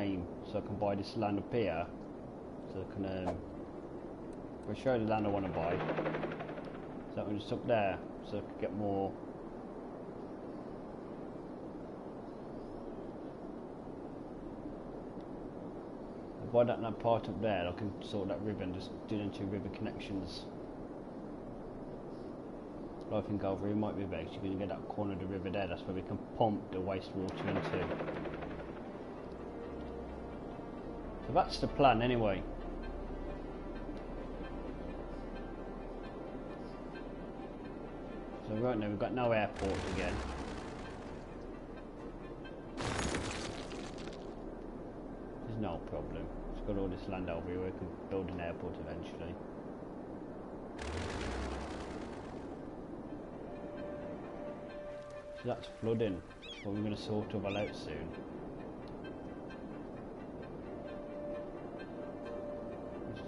game, so I can buy this land up here. So I can I'll show you the land I want to buy. So I'm just up there, so I can get more. I'll buy that part up there. I can sort that river and just do them 2 river connections. I think over here might be better. You're going to get that corner of the river there. That's where we can pump the wastewater into. So that's the plan anyway. So right now we've got no airport again. There's no problem. It's got all this land over here. We can build an airport eventually. So that's flooding, but we're going to sort it all out soon.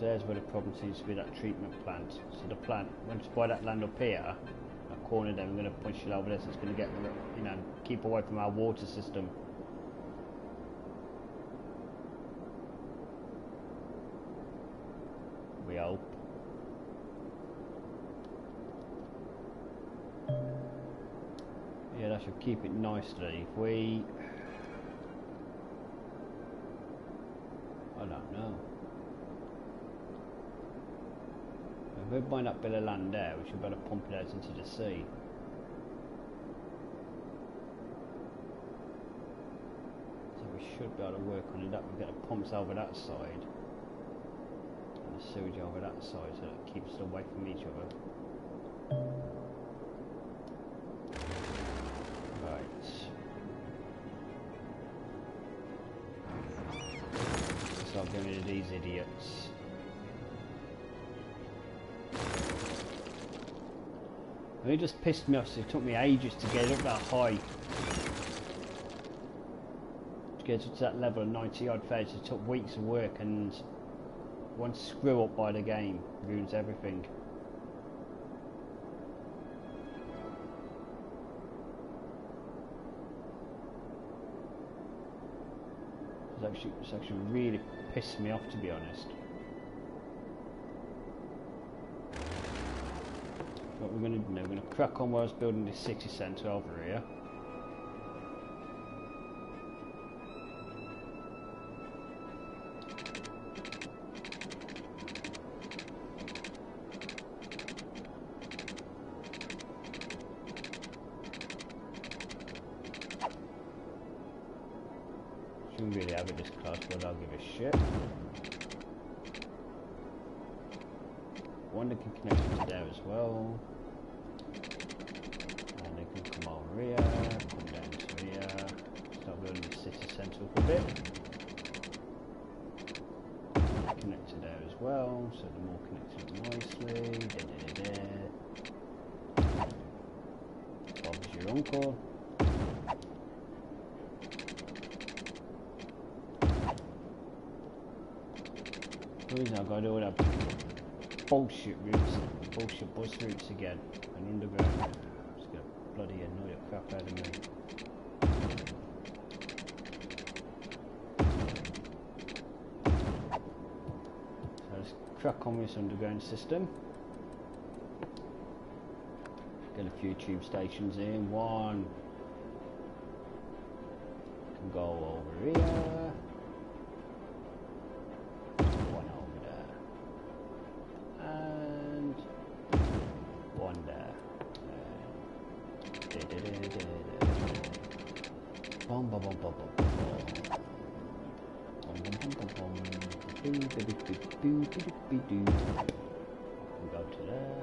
There's where the problem seems to be, that treatment plant. So the plant, once you buy that land up here, that corner there, we're going to push it over there, so it's going to get, you know, keep away from our water system. We hope. Yeah, that should keep it nicely. If we... I don't know. If we buy that bit of land there, we should be able to pump it out into the sea. So we should be able to work on it up. We've got the pumps over that side. And the sewage over that side, so that keeps it away from each other. Start getting rid of these idiots. It just pissed me off, so it took me ages to get up that high. To get up to that level of 90 odd phase, it took weeks of work, and one screw up by the game ruins everything. It's actually really pissed me off, to be honest. What we're going to do now, we're going to crack on while I was building this city centre over here. Shouldn't really have it this close, but I'll give a shit. One that can connect to there as well. And they can come over here, come down to here, start building the city centre up a bit. Connect to there as well, so they're more connected nicely. Bob's your uncle. I've got to do all that bullshit routes, bullshit bus routes again, and underground. It's gonna bloody annoy the crap out of me. So let's crack on with this underground system. Get a few tube stations in. One can go over here. Go to there.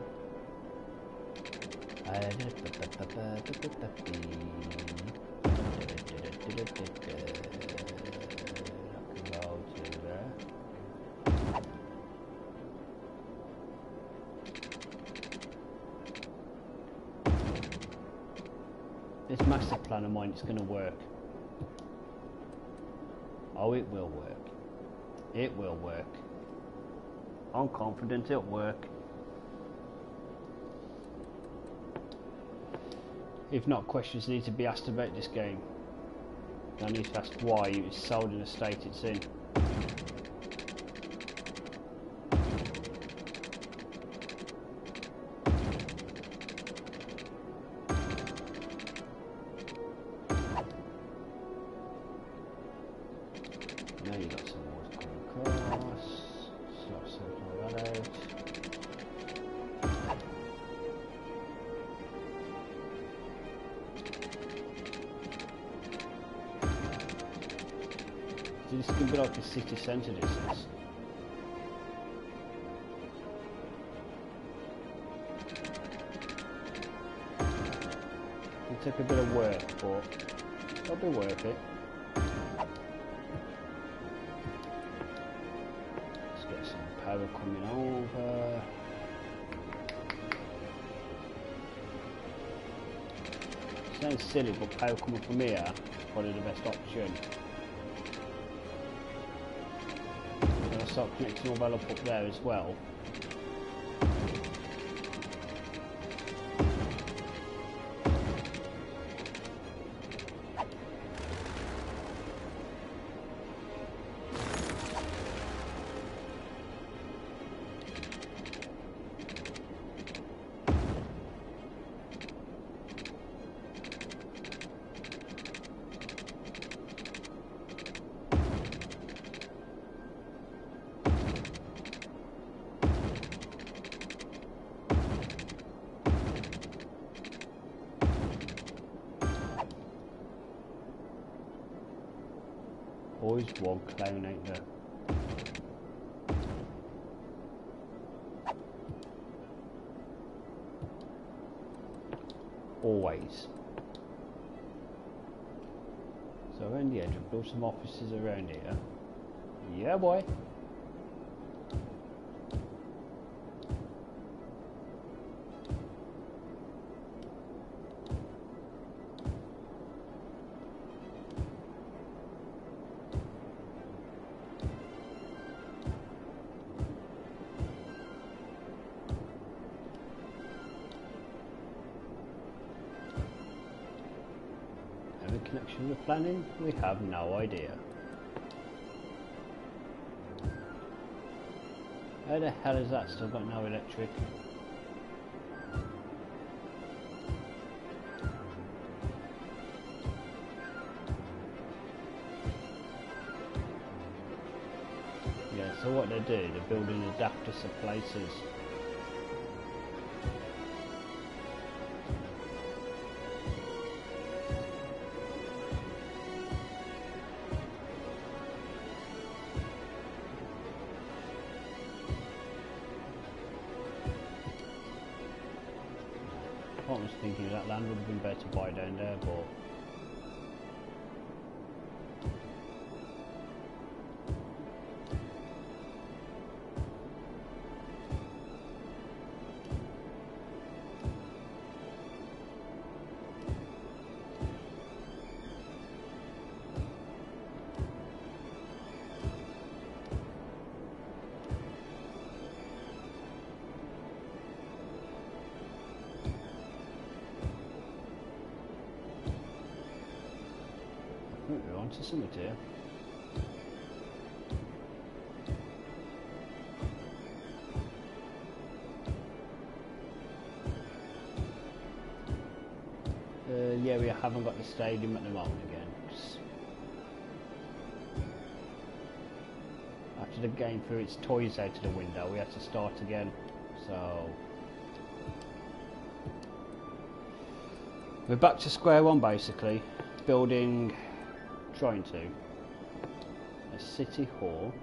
I can go to there. This master plan of mine is going to work. Oh, it will work. It will work. I'm confident it'll work. If not, questions need to be asked about this game. I need to ask why it was sold in the state it's in. Now you got some more coming across. Start sorting all that out. So this could be like a city centre distance. It took a bit of work, but it'll be worth it. Let's get some power coming over. Sounds silly, but power coming from here is probably the best option. And I'll start connecting all that up there as well. Always one clown, ain't there? Always. So around the edge, I've built some offices around here. Yeah, boy. Connection with planning? We have no idea. How the hell is that still got no electric? Yeah, so what they do, they're building the daftest of places. I was thinking that land would have been better to buy down there, but we're on to something here. Yeah, we haven't got the stadium at the moment again. After the game threw its toys out of the window, we had to start again. So we're back to square one basically. Trying to a city hall.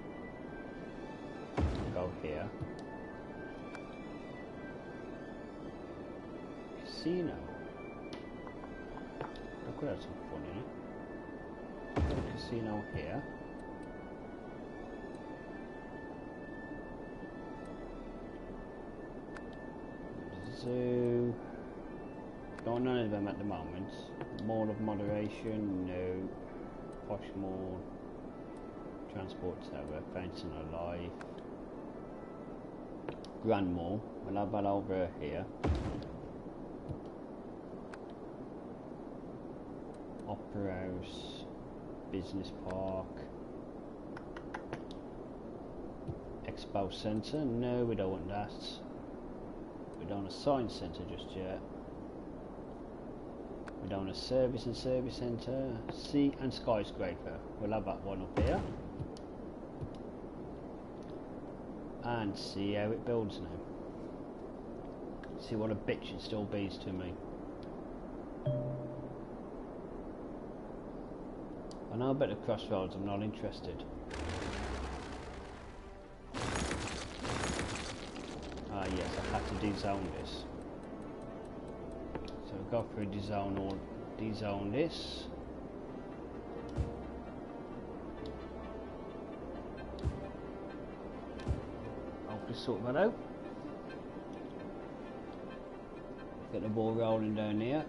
Go here. Casino. I could have some fun in it. Got a casino here. Zoo. Don't know none of them at the moment. Mall of Moderation, no. Posh Mall. Transport Tower, Fountain of Life. Grand Mall. We'll have that over here. Opera House. Business park. Expo centre. No, we don't want that. We don't want a science centre just yet. We don't want a service and service centre. Sea and skyscraper. We'll have that one up here. And see how it builds now. See what a bitch it still bees to me. I know about the crossroads, I'm not interested. Ah yes, I had to dezone this. So we've got through dezone this. Hopefully sort that out. Get the ball rolling down here.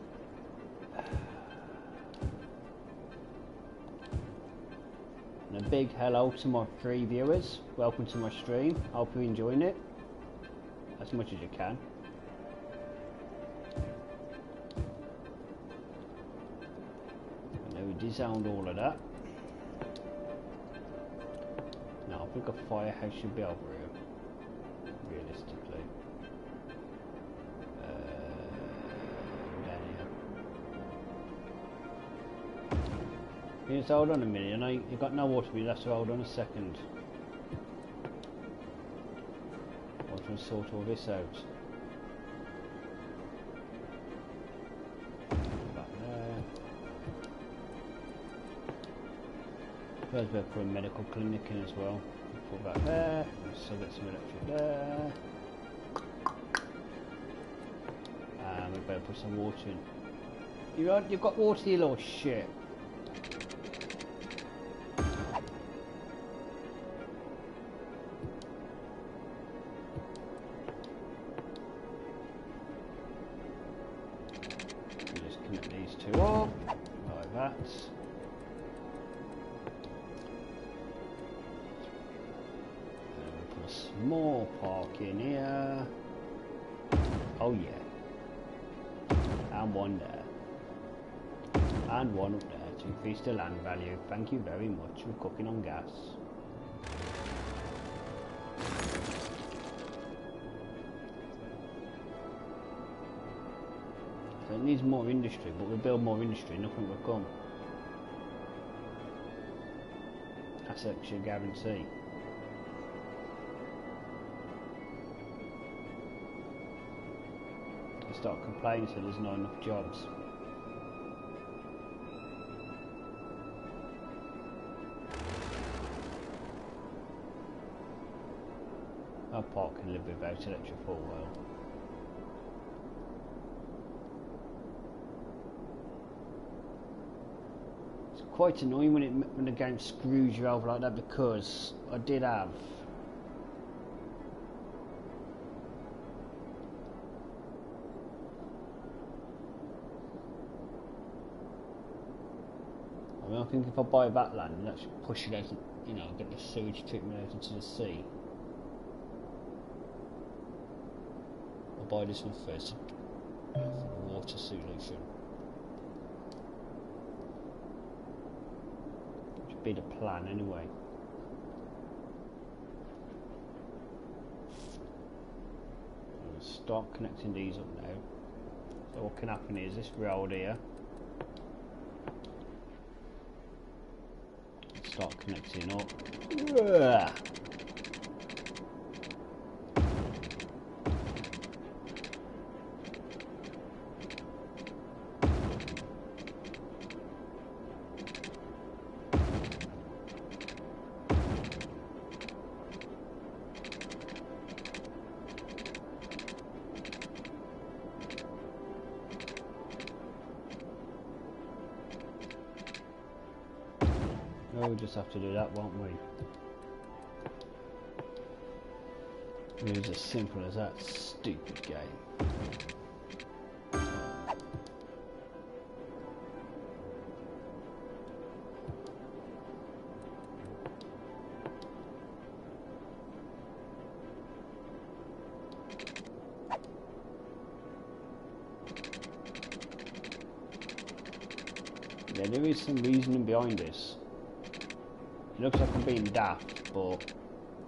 And a big hello to my 3 viewers. Welcome to my stream. Hope you're enjoying it as much as you can. Now we designed all of that. Now I think a firehouse should be over here, realistically. You just hold on a minute, I know you've got no water, but you'll have to hold on a second. I'm trying to sort all this out. Back there. First we'll put a medical clinic in as well. Put that there, so get some electric there. And we better put some water in. You've got water, you little shit. More park in here. Oh yeah. And one there. And one up there to increase the land value. Thank you very much. We're cooking on gas. So it needs more industry, but we build more industry, nothing will come. That's actually a guarantee. Start complaining so there's not enough jobs. Our park can live without electric for a while. It's quite annoying when the game screws you over like that, because I did have I think if I buy that land and actually push it out, you know, get the sewage treatment out into the sea. I'll buy this one first. Water solution. Should be the plan anyway. I'll start connecting these up now. So what can happen is this road here. Start connecting up. We'll just have to do that, won't we? It was as simple as that stupid game. Yeah, there is some reasoning behind this. It looks like I'm being daft, but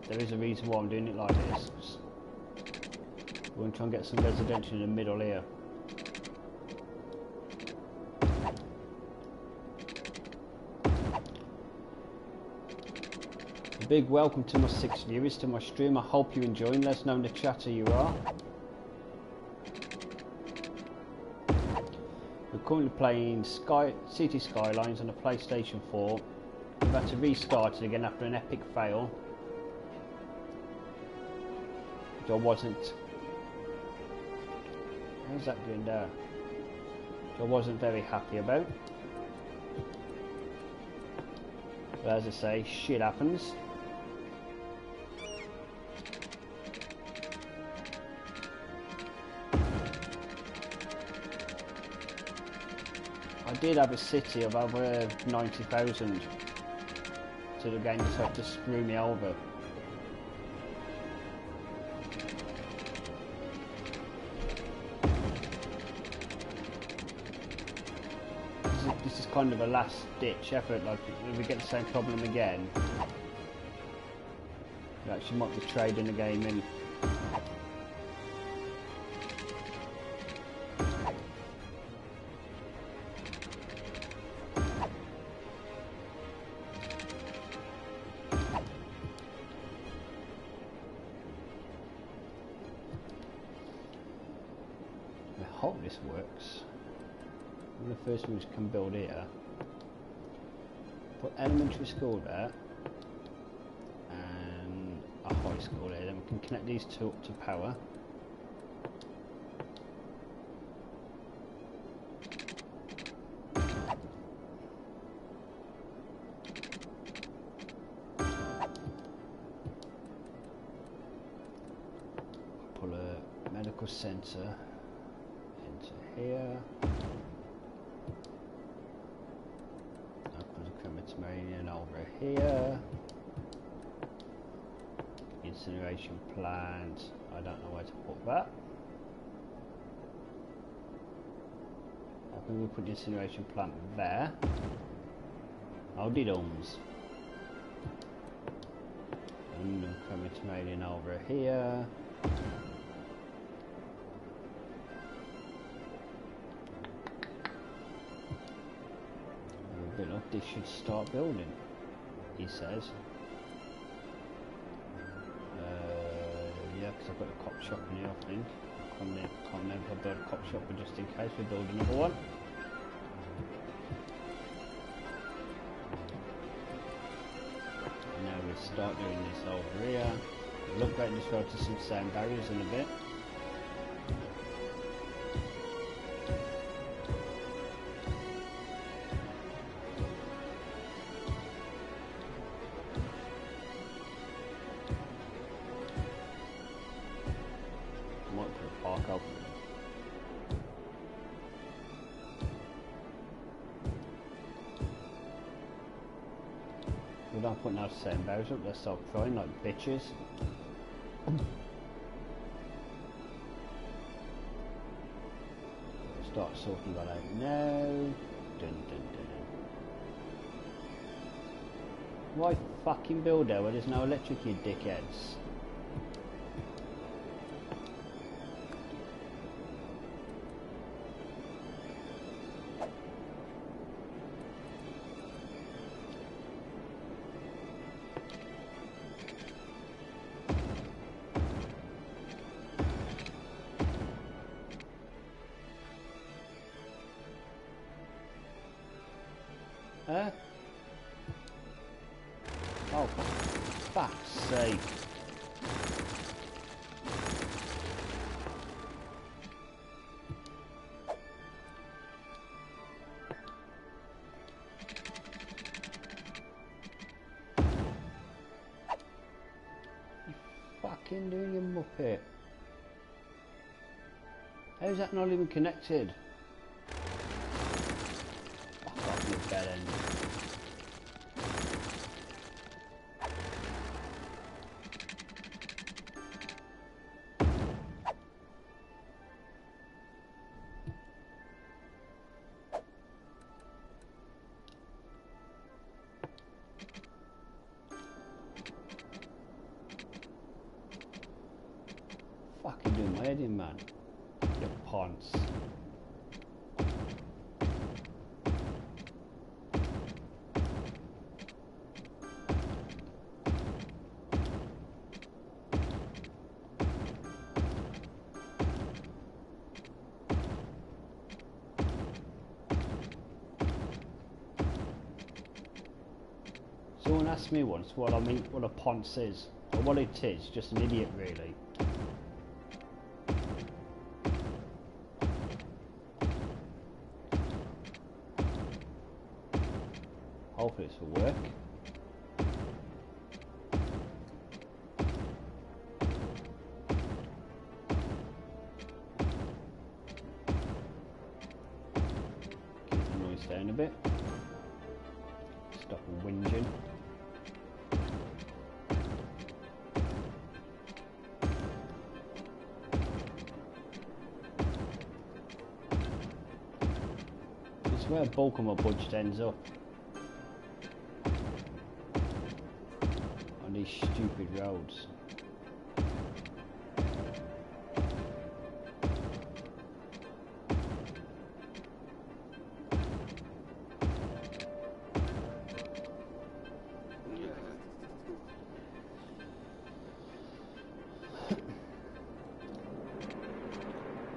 there is a reason why I'm doing it like this. We're going to try and get some residential in the middle here. A big welcome to my 6 viewers to my stream. I hope you're enjoying. Let us know in the chat who you are. We're currently playing City Skylines on the PlayStation 4. We've had to restart it again after an epic fail. Which I wasn't... How's that doing there? Which I wasn't very happy about. But as I say, shit happens. I did have a city of over 90,000 to the game decided to screw me over. This is kind of a last ditch effort, like if we get the same problem again, we actually might be trading the game in. I hope this works. One of the first moves can build here. Put elementary school there and a high school there. Then we can connect these two up to power. Pull a medical centre into here. Crematorium over here. Incineration plant. I don't know where to put that. I think we'll put the incineration plant there. Oh, didums. And the crematorium over here. Look, this should start building, he says. Yeah, because I've got a cop shop in here, I think. Can't never build a cop shop, but just in case we build another one. And now we'll start doing this over here. Look like this go to some sand barriers in a bit. We don't put no sandbags up, let's stop crying like bitches. Start sorting that out now. Dun, dun, dun. Why fucking build there where there's no electric, you dickheads? Oh, for fuck's sake. You fucking doing your muppet. How's that not even connected? Fuck off, you dead end. You're doing my head in, man. Your pants. Someone asked me once what I mean, what a ponce is, or what it is. Just an idiot, really. Hopefully it's for work. Keep the noise down a bit. Stop whinging. This is where a bulk of my budget ends up. On these stupid roads.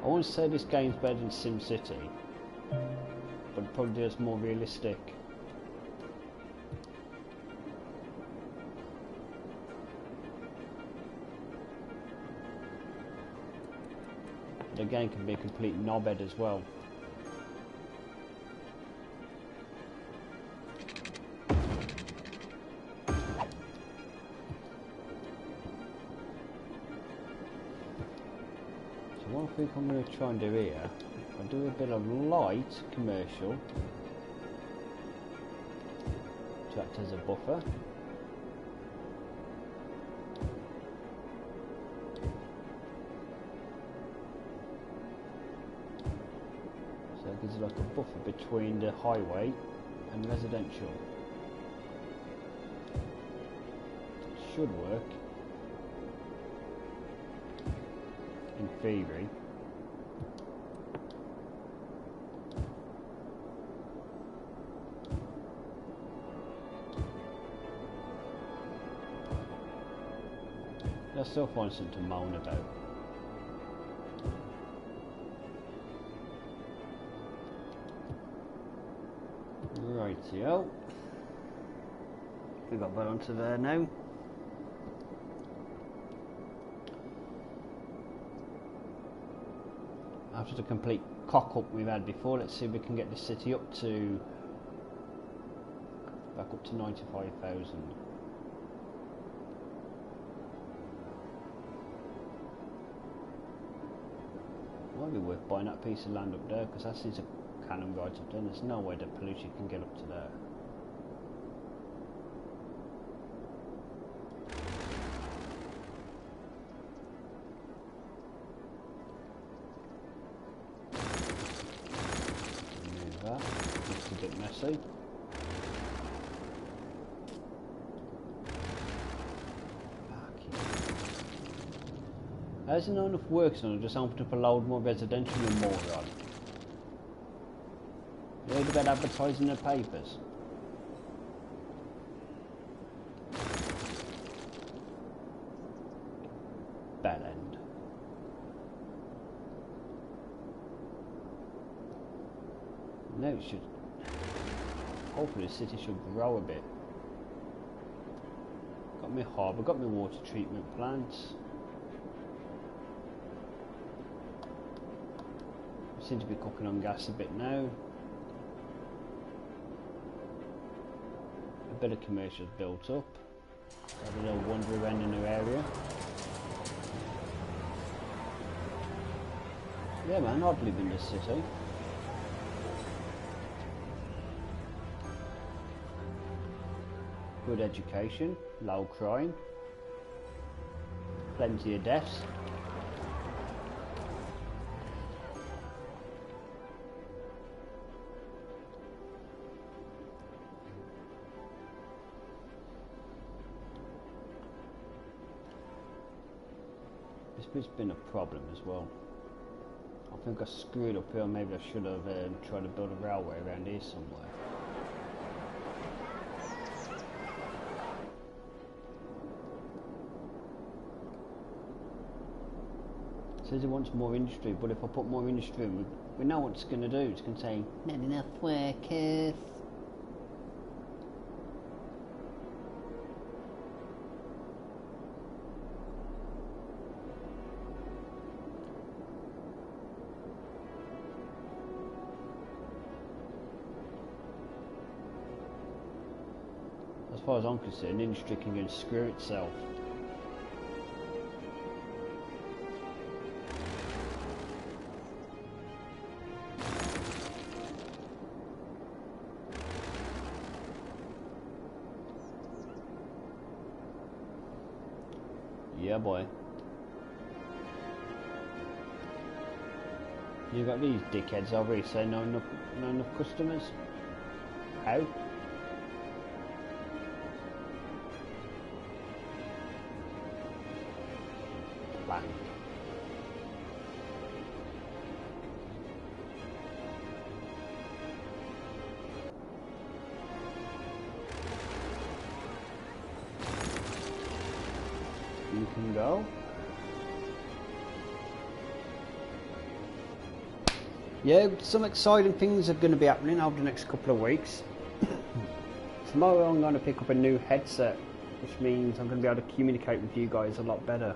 I won't say this game's better than SimCity, but it probably is more realistic. The game can be a complete knobhead as well. So what I think I'm going to try and do here, I'll do a bit of light commercial to act as a buffer. So it gives like a buffer between the highway and residential. Should work. In theory. I'll still find something to moan about. Rightio. We got that onto there now. After the complete cock up we've had before, let's see if we can get the city up to back up to 95,000. Might be worth buying that piece of land up there, because that seems a cannon right up there. There's no way that pollution can get up to there. Move that. It's a bit messy. There's not enough work, so I just opened up a load more residential, you moron. You heard about advertising in the papers? Bell end. No, it should. Hopefully the city should grow a bit. Got my harbour, got my water treatment plants. Seem to be cooking on gas a bit now. A bit of commercial's built up. Have a little wander around in the area. Yeah man, I'd live in this city. Good education, low crime, plenty of deaths. This bit's been a problem as well. I think I screwed up here. Maybe I should have tried to build a railway around here somewhere. It says it wants more industry, but if I put more industry in, we know what it's going to do. It's going to say, not enough workers. As far as I'm concerned, industry can go and screw itself. Yeah, boy. You got these dickheads over here saying no enough customers. How? Planned. You can go. Yeah, some exciting things are going to be happening over the next couple of weeks. Tomorrow I'm going to pick up a new headset, which means I'm going to be able to communicate with you guys a lot better.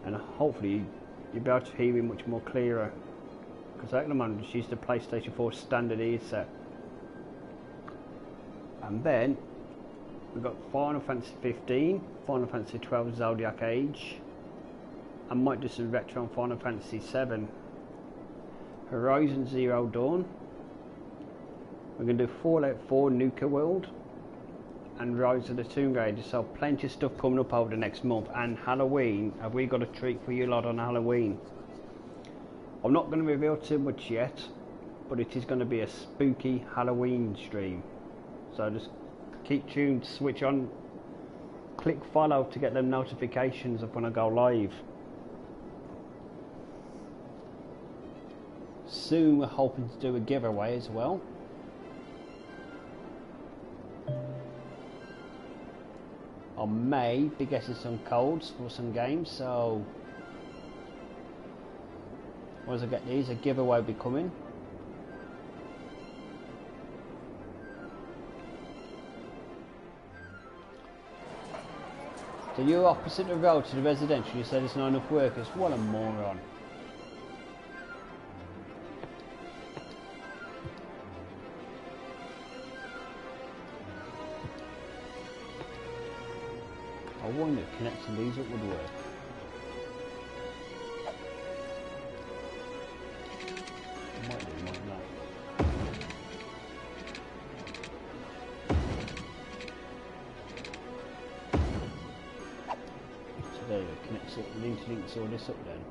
And hopefully you'll be able to hear me much more clearer. Because at the moment I just use the PlayStation 4 standard headset. And then we've got Final Fantasy 15, Final Fantasy 12 Zodiac Age. I might do some retro on Final Fantasy 7. Horizon Zero Dawn. We're going to do Fallout 4 Nuka World. And Rise of the Tomb Raider. So plenty of stuff coming up over the next month. And Halloween. Have we got a treat for you lot on Halloween? I'm not going to reveal too much yet. But it is going to be a spooky Halloween stream. So just keep tuned, switch on, click follow to get them notifications of when I go live. Soon we're hoping to do a giveaway as well. I may be getting some codes for some games, so once I get these, a giveaway will be coming. So you're opposite the road to the residential, you said there's not enough workers. What a moron. I wonder if connecting these up would work. It might do, might not. So there you go, connects it, links all this up then.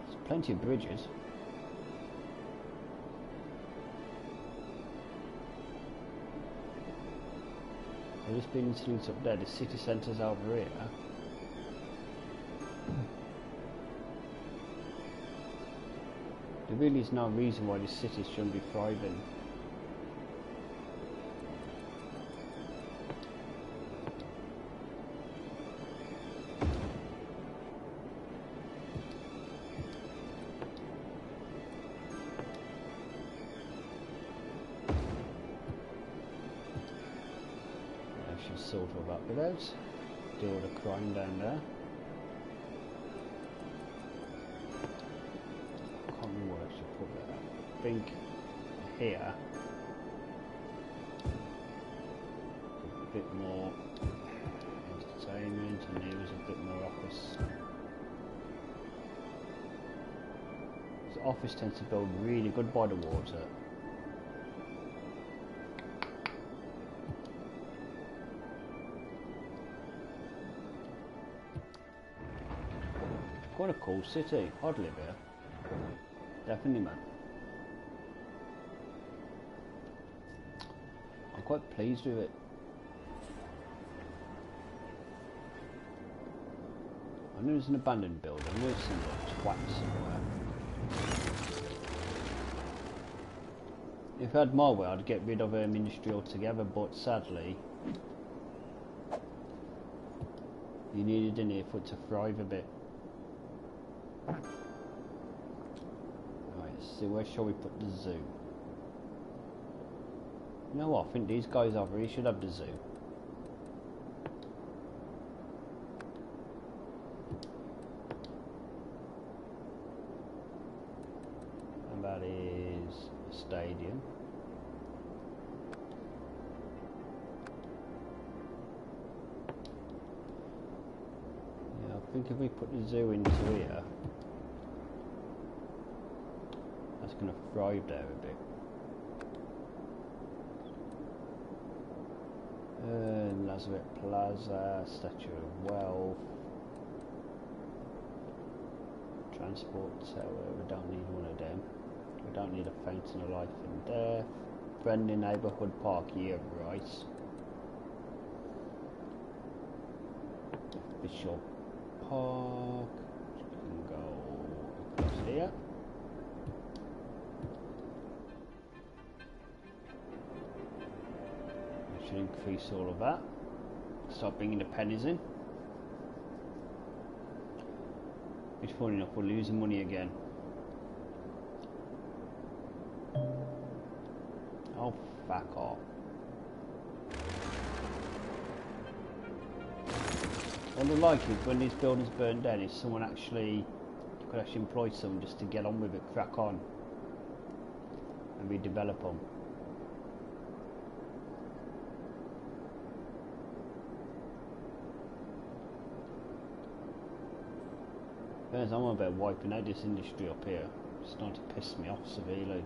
There's plenty of bridges. There's been links up there, the city centre's over here. There really is no reason why this city shouldn't be thriving. Sort of up with those. Do all the crime down there. Can't remember where I should put that. I think here a bit more entertainment, and here was a bit more office. The office tends to build really good by the water. Quite a cool city. I'd live here. Definitely, man. I'm quite pleased with it. knew it was an abandoned building. I knew it was some little twat somewhere. If I had my way, I'd get rid of industry altogether, but sadly, you needed in here for it to thrive a bit. Right, so where shall we put the zoo? You know what, I think these guys over here should have the zoo. And that is a stadium. Yeah, I think if we put the zoo into here, that's going to thrive there a bit. Lazarette Plaza, Statue of Wealth, Transport Tower, we don't need one of them. We don't need a Fountain of Life in there. Friendly Neighbourhood Park, yeah, right. Official Park, we can go across here. We should increase all of that. Start bringing the pennies in. It's funny enough, we're losing money again. Oh, fuck off. What I like is when these buildings burn down, is someone actually could actually employ someone just to get on with it, crack on, and redevelop them. I'm on about wiping out this industry up here. It's starting to piss me off severely.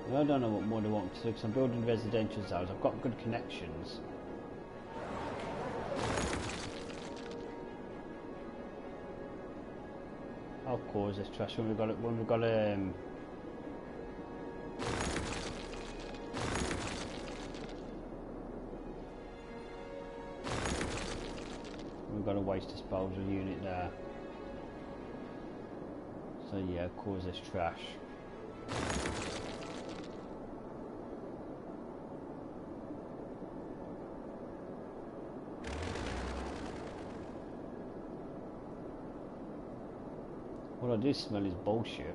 I don't know what more they want to do because I'm building residential zones. I've got good connections. Of course, there's trash when we've got we've got a waste disposal unit there. So yeah, of course there's trash. What I do smell is bullshit.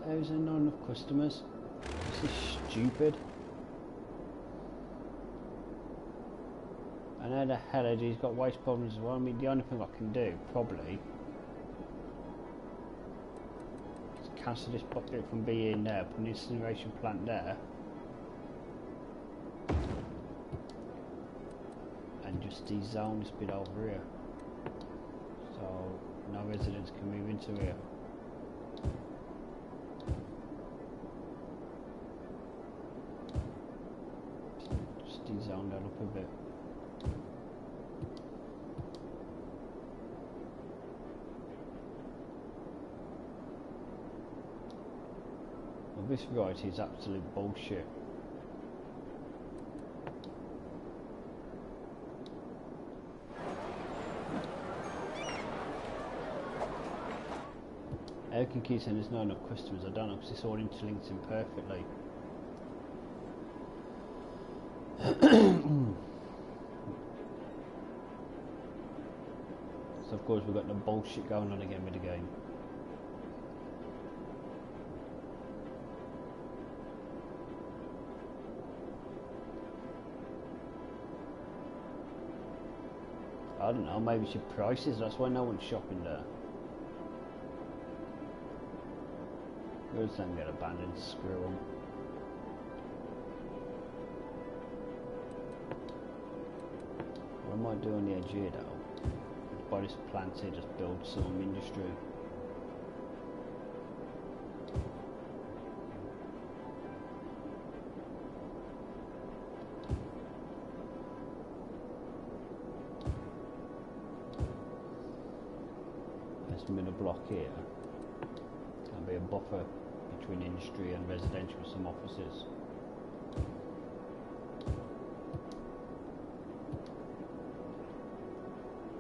How is there not enough customers? This is stupid. And how the hell has he got waste problems as well? I mean, the only thing I can do, probably, is cancel this bucket from being there, put an incineration plant there, and just dezone this bit over here. So, no residents can move into here. Zone that up a bit. Well, this right is absolute bullshit. How can keep saying there's not enough customers? I don't know, because it's all interlinked in perfectly. So of course we've got the bullshit going on again with the game. I don't know, maybe it's your prices, that's why no one's shopping there. Goods don't get abandoned, screw them. What I might do on the edge here though, buy this plant here, just build some industry. middle block here. There'll be a buffer between industry and residential with some offices.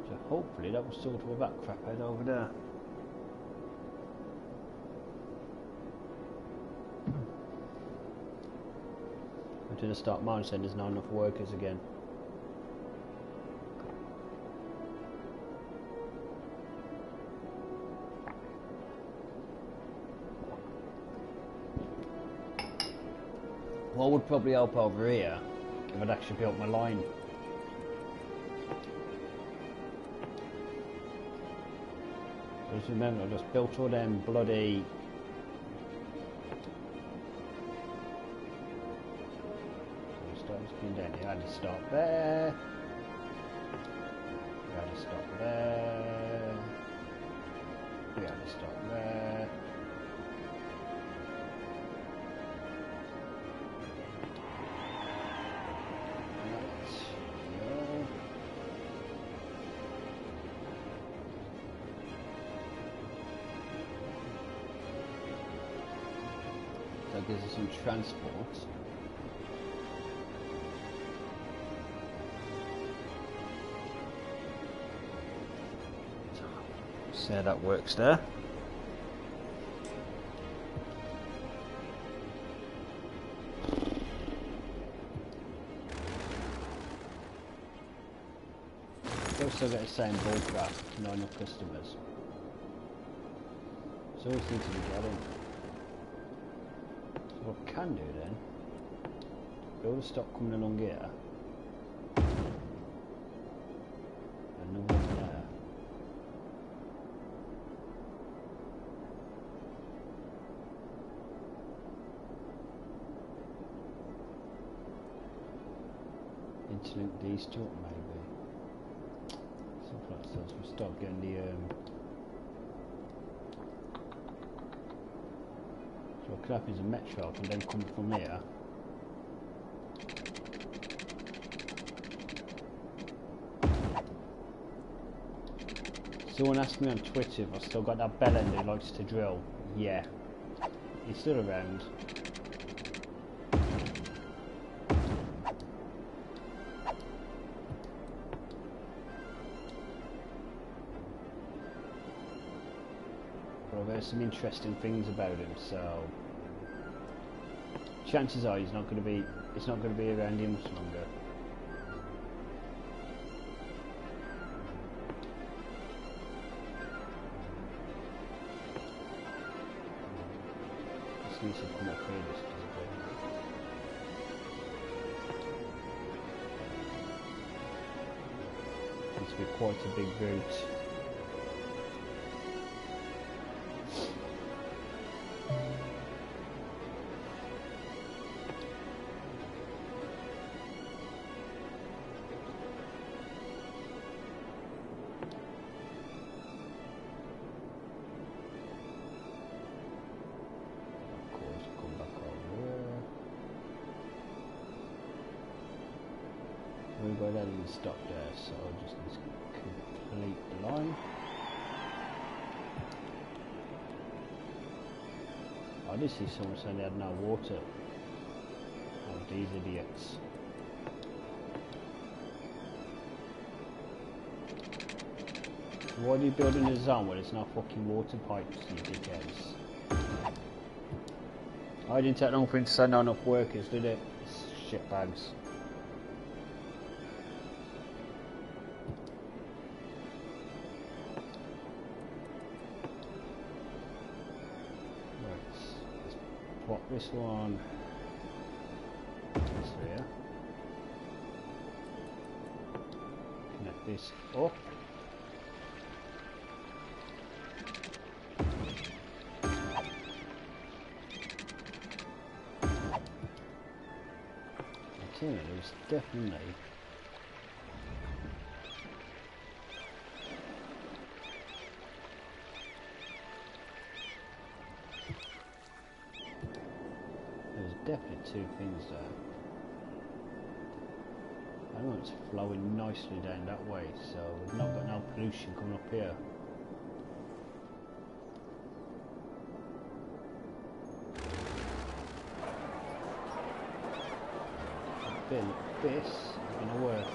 So hopefully that will sort of that crap out over there. Until the start mine saying there's not enough workers again. What would probably help over here if I'd actually built my line. Just remember, I just built all them bloody I had to stop there. We had to stop there. We had to stop there. That gives us some transport. See how that works there. We'll still get the same ballcraft, not enough customers. So we seem to be getting. So what I can do then, build a stop coming along here. And no one there. Interlink these two up maybe. Something like that, so we start getting the so what could happen is a metro can then come from here. Someone asked me on Twitter if I still got that bell end who likes to drill. Yeah. He's still around. There's some interesting things about him, so chances are it's not going to be around here much longer. This needs to come up here just a bit. Needs to be quite a big route. We'll go down and stop there, so I'll just need to complete the line. I did see someone saying they had no water. Oh, these idiots. Why are you building a zone where there's no fucking water pipes, you dickheads? I didn't take long for him to say not enough workers, did it? Shitbags. Plot this one here. Connect this up. I tell you, there's definitely definitely two things there. I know it's flowing nicely down that way, so we've not got no pollution coming up here. feel like this is going to work.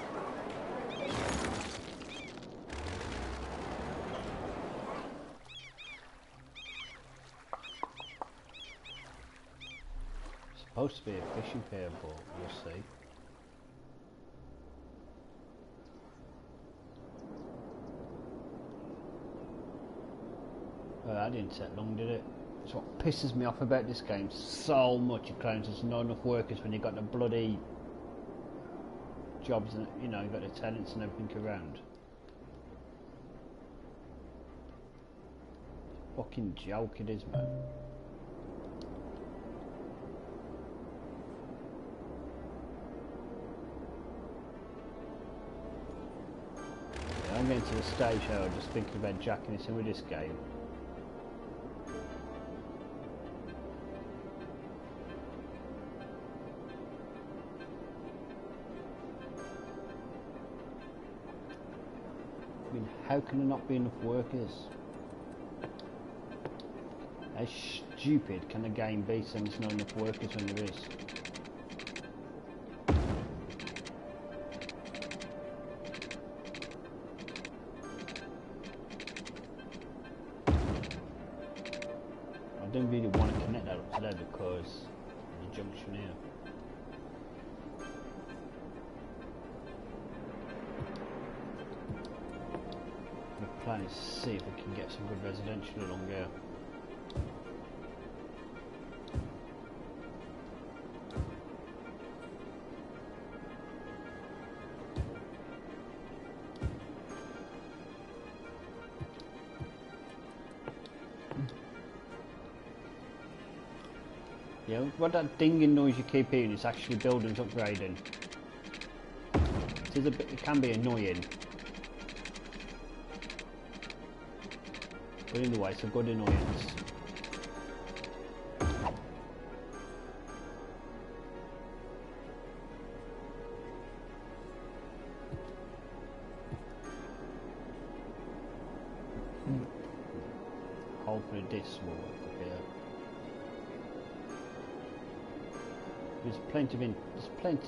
It's supposed to be a fishing pier, but we'll see. That didn't take long, did it? It's what pisses me off about this game so much. It claims there's not enough workers when you've got the bloody jobs and, you know, you've got the tenants and everything around. Fucking joke it is, man. Yeah, I'm getting to the stage now just thinking about jacking this in with this game. I mean, how can there not be enough workers? How stupid can a game be saying there's not enough workers when there is? I don't really want to connect that up to there because of the junction here. The plan is to see if we can get some good residential along here. Yeah, what that dinging noise you keep hearing is actually buildings upgrading. It can be annoying. But anyway, it's a good annoyance. Hopefully this will work up here. There's plenty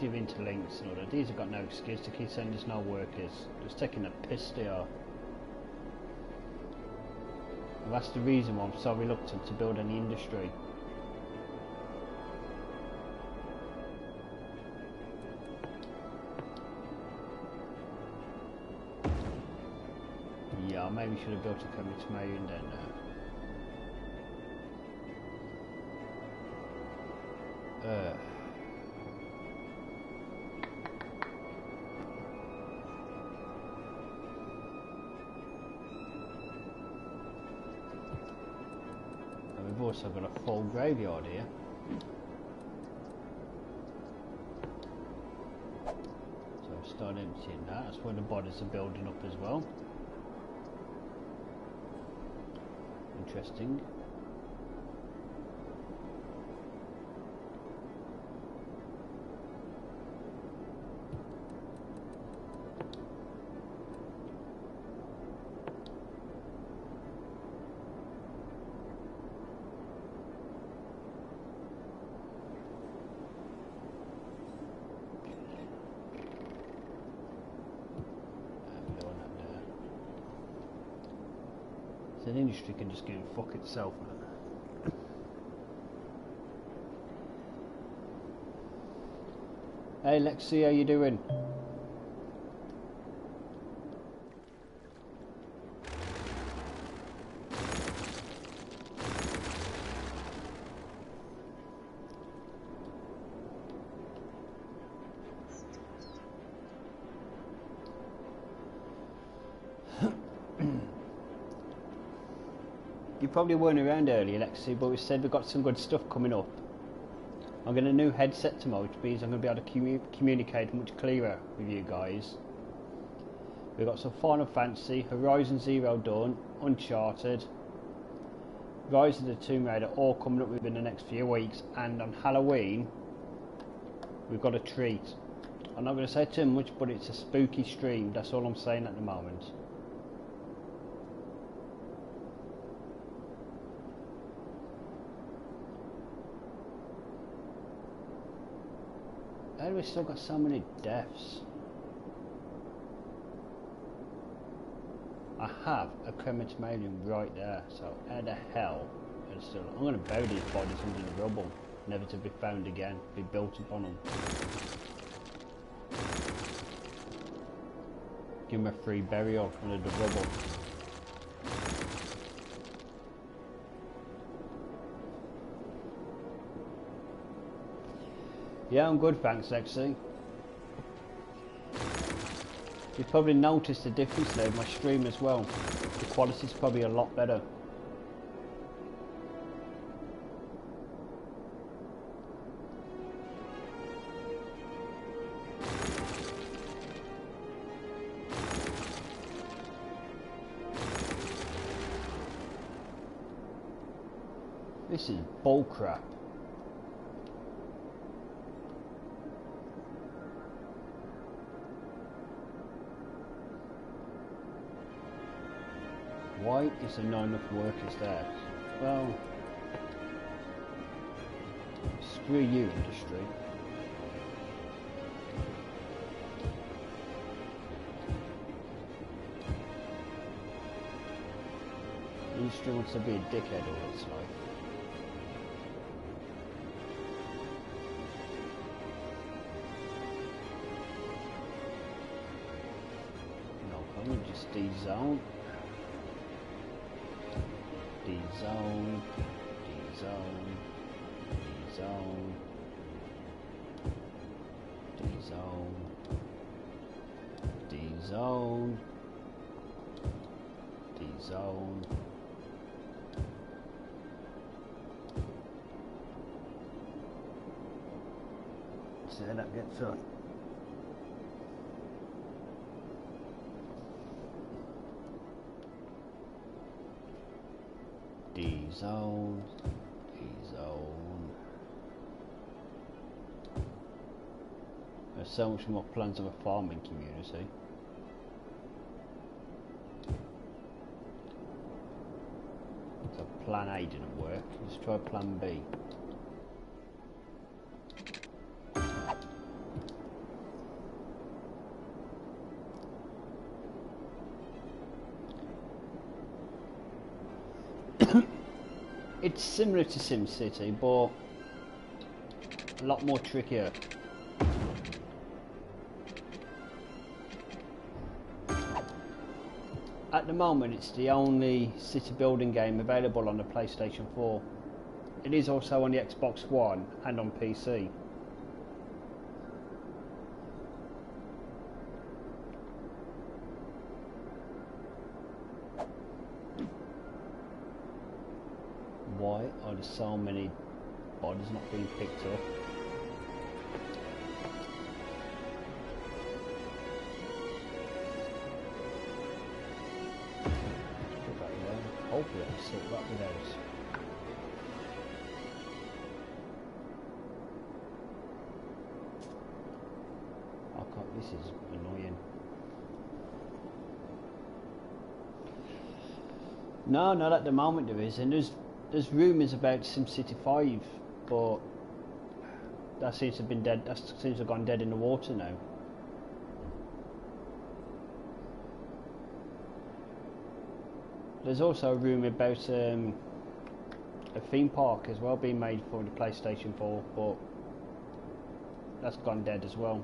of interlinks and all that. These have got no excuse to keep saying there's no workers. Just taking a piss they are. And that's the reason why I'm so reluctant to build any industry. Yeah, I maybe should have built a crematorium down there. And we've also got a full graveyard here. So I've started emptying that. That's where the bodies are building up as well. Interesting. The industry can just go and fuck itself, man. Hey Lexi, how you doing? You probably weren't around earlier, Lexi, but we said we've got some good stuff coming up. I'm getting a new headset tomorrow, which means I'm going to be able to communicate much clearer with you guys. We've got some Final Fantasy, Horizon Zero Dawn, Uncharted, Rise of the Tomb Raider, all coming up within the next few weeks. And on Halloween, we've got a treat. I'm not going to say too much, but it's a spooky stream. That's all I'm saying at the moment. How do we still got so many deaths? I have a crematorium right there, so how the hell is still... I'm going to bury these bodies under the rubble, never to be found again, be built upon them. Give them a free burial under the rubble. Yeah, I'm good, thanks, Lexi. You probably noticed the difference there in my stream as well. The quality's probably a lot better. This is bullcrap. Why is there not enough workers there? Well, screw you, industry. Industry wants to be a dickhead all its life. No, I'm gonna just D-zone. D-zone, D-zone, D-zone, D-zone, D-zone, D-zone. See how that gets on. D-zone, D-zone. There's so much more plans of a farming community. So plan A didn't work, let's try plan B. It's similar to SimCity, but a lot more trickier. At the moment, it's the only city building game available on the PlayStation 4. It is also on the Xbox One and on PC. Why are there so many bodies not being picked up? Put that there. Hopefully I can sort that without. Oh god, this is annoying. No, not at the moment there is, and there's rumours about SimCity 5, but that seems to have been dead. That seems to have gone dead in the water now. There's also a rumour about a theme park as well being made for the PlayStation 4, but that's gone dead as well.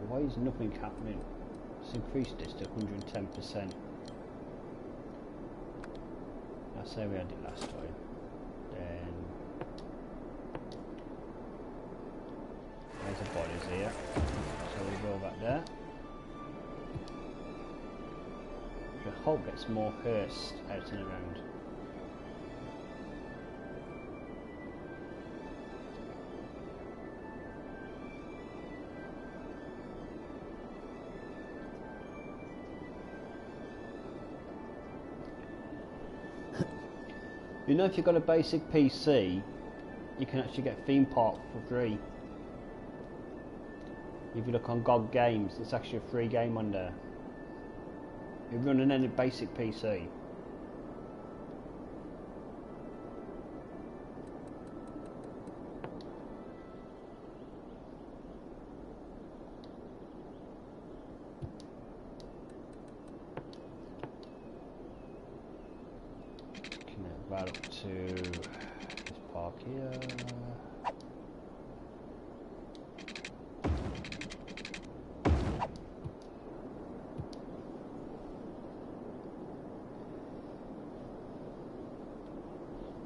Why is nothing happening? Let's increase this to 110%. That's how we had it last time. Then there's the bodies here. So we go back there. I hope it's more hearse out and around. You know, if you've got a basic PC, you can actually get Theme Park for free. If you look on GOG Games, it's actually a free game on there. You're running any basic PC. Connect that up to this park here.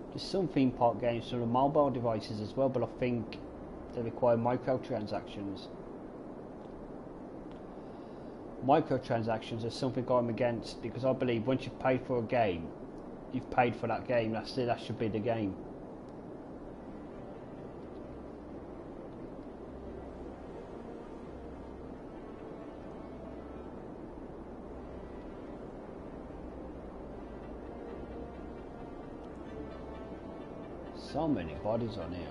There's some theme park games for the mobile devices as well, but I think they require microtransactions. Microtransactions are something I'm against, because I believe once you've paid for a game, you've paid for that game. That's it. That should be the game. So many bodies on here.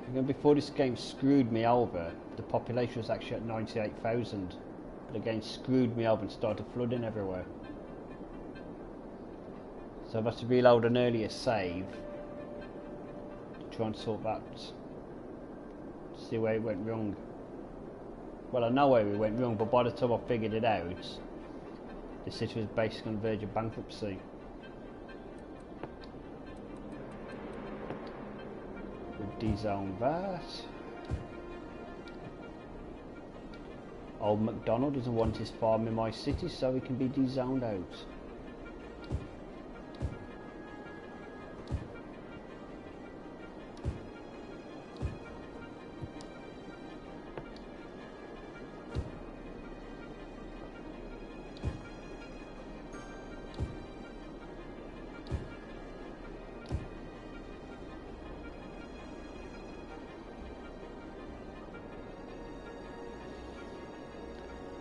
Again, before this game screwed me over, the population was actually at 98,000. But again, screwed me over and started flooding everywhere. So I've had to reload an earlier save to try and sort that, see where it went wrong. Well, I know where we went wrong, but by the time I figured it out, the city was basically on the verge of bankruptcy. We've dezoned that. Old MacDonald doesn't want his farm in my city, so he can be dezoned out.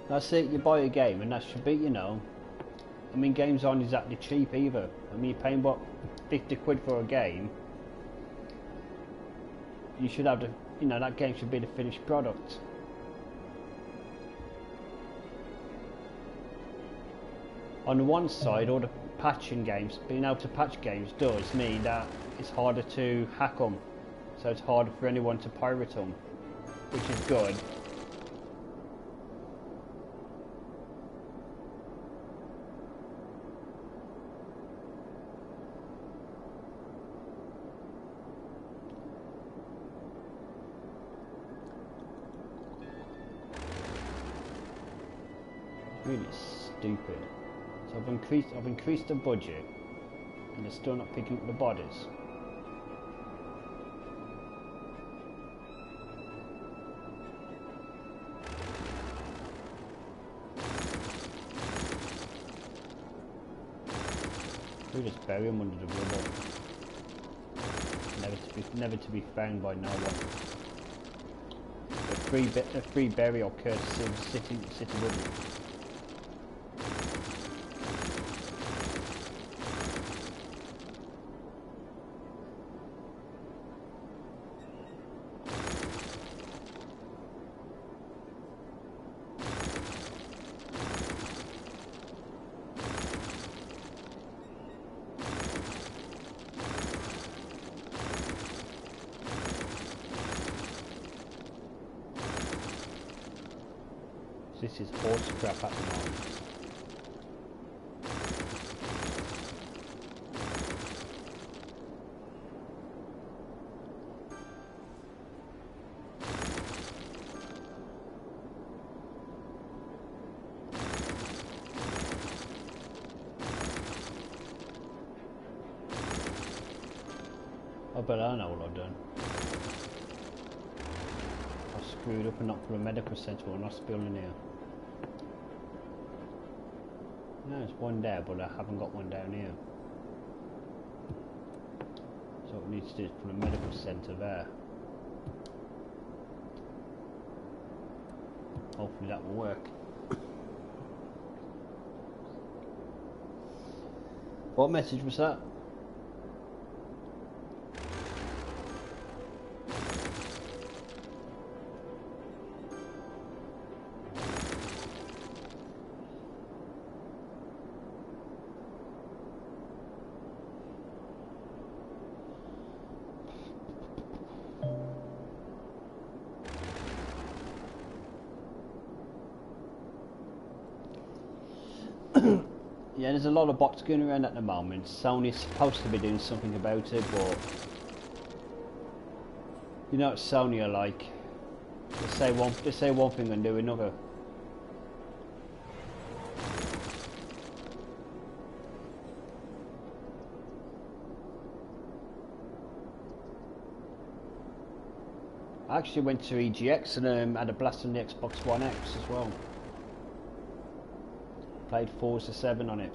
That's it, you buy a game and that should be, you know, I mean, games aren't exactly cheap either. I mean, you're paying what, 50 quid for a game. You should have the, you know, that game should be the finished product. On the one side, all the patching games, being able to patch games does mean that it's harder to hack them. So it's harder for anyone to pirate them, which is good. Really stupid. So I've increased the budget, and they're still not picking up the bodies. We just bury them under the rubble, never to be found by no one. A free burial courtesy of city woodland. This is horse crap at the moment. I bet I know what I've done. I screwed up and not put a medical centre or an hospital in here. No, there's one there, but I haven't got one down here. So what we need to do is put a medical centre there. Hopefully that will work. What message was that? Yeah, there's a lot of bots going around at the moment. Sony's supposed to be doing something about it, but you know what Sony are like. They say one thing and do another. I actually went to EGX and had a blast on the Xbox One X as well. Played Forza 7 on it.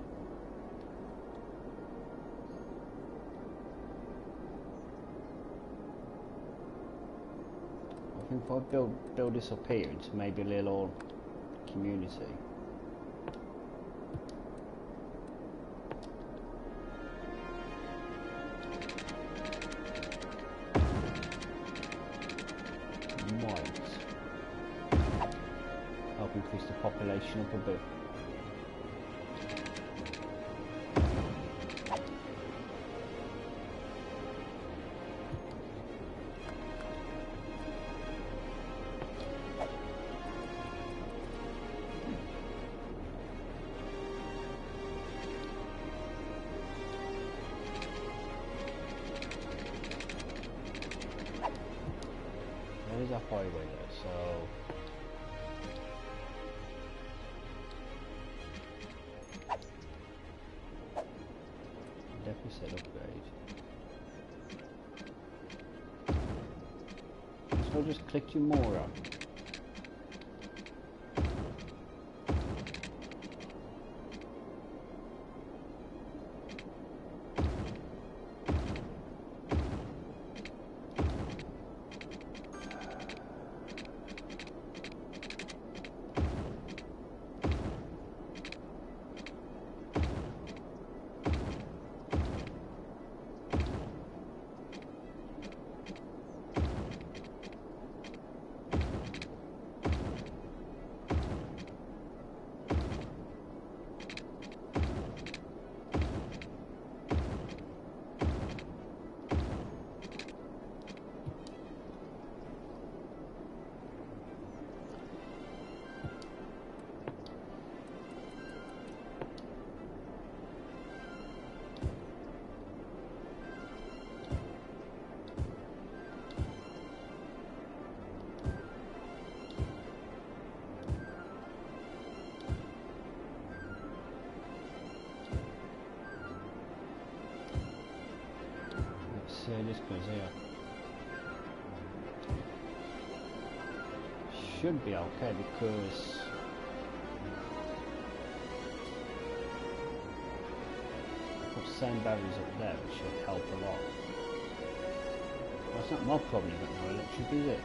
I think if I build this up here into maybe a little community. Might help increase the population up a bit. There is a highway there, so definitely said upgrade. So I'll just click you more up. This goes here. Should be okay because put sand barriers up there, which should help a lot. Well, it's not my problem you've got no electric, is it?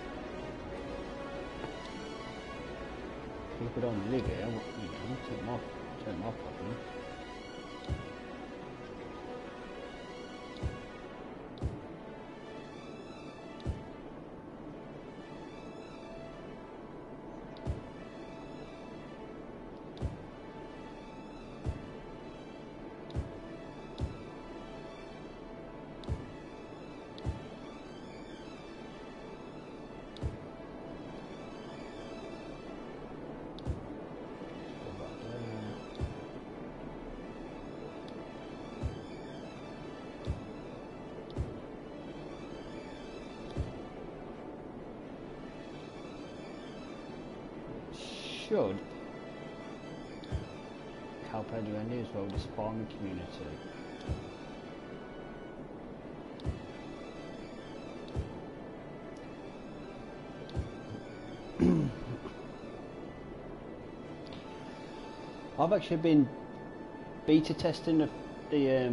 If we don't live here, you know, it's not my problem. Should help anyone as well, the farming community. I've actually been beta testing the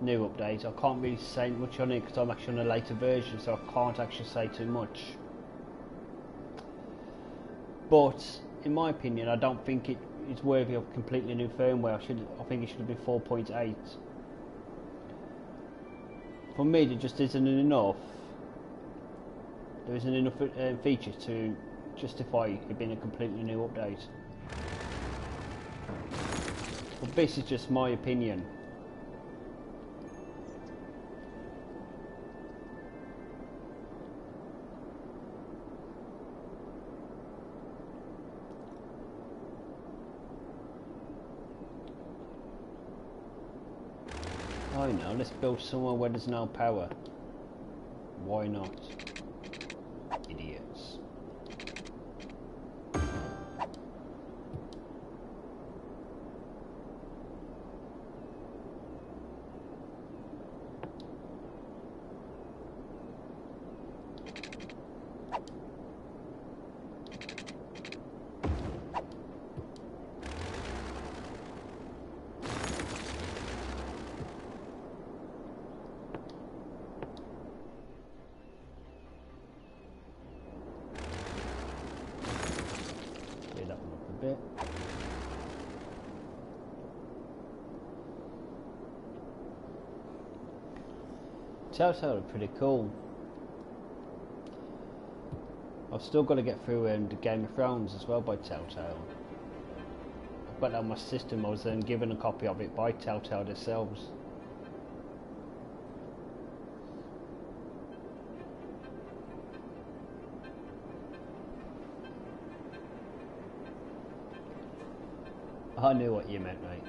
new update. I can't really say much on it because I'm actually on a later version, so I can't actually say too much. But in my opinion, I don't think it's worthy of completely new firmware. I think it should have been 4.8 for me, there just isn't enough. There isn't enough features to justify it being a completely new update. But this is just my opinion. I know, let's build somewhere where there's no power. Why not? Idiots. Bit. Telltale are pretty cool. I've still got to get through the Game of Thrones as well by Telltale. I've got that on my system. I was then given a copy of it by Telltale themselves. I knew what you meant, mate.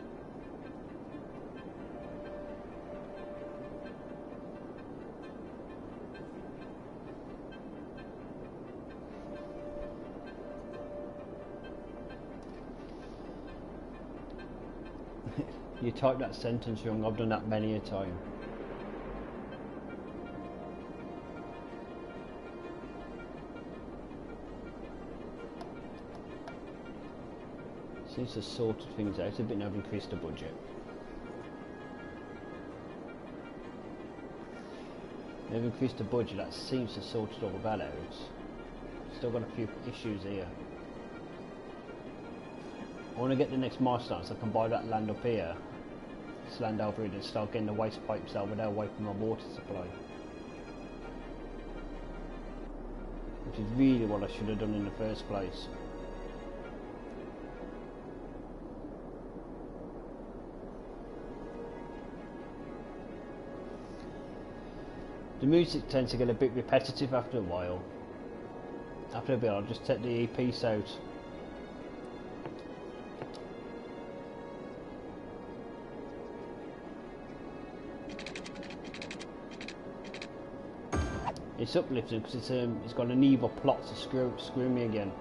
You typed that sentence wrong. I've done that many a time. Seems to have sorted things out a bit now. I've increased the budget. They've increased the budget. That seems to have sorted all that out. Still got a few issues here. I want to get the next milestone so I can buy that land up here. This land over here and start getting the waste pipes over there away from my water supply. Which is really what I should have done in the first place. The music tends to get a bit repetitive after a while. After a bit I'll just take the earpiece out. It's uplifting because it's got an evil plot to screw me again.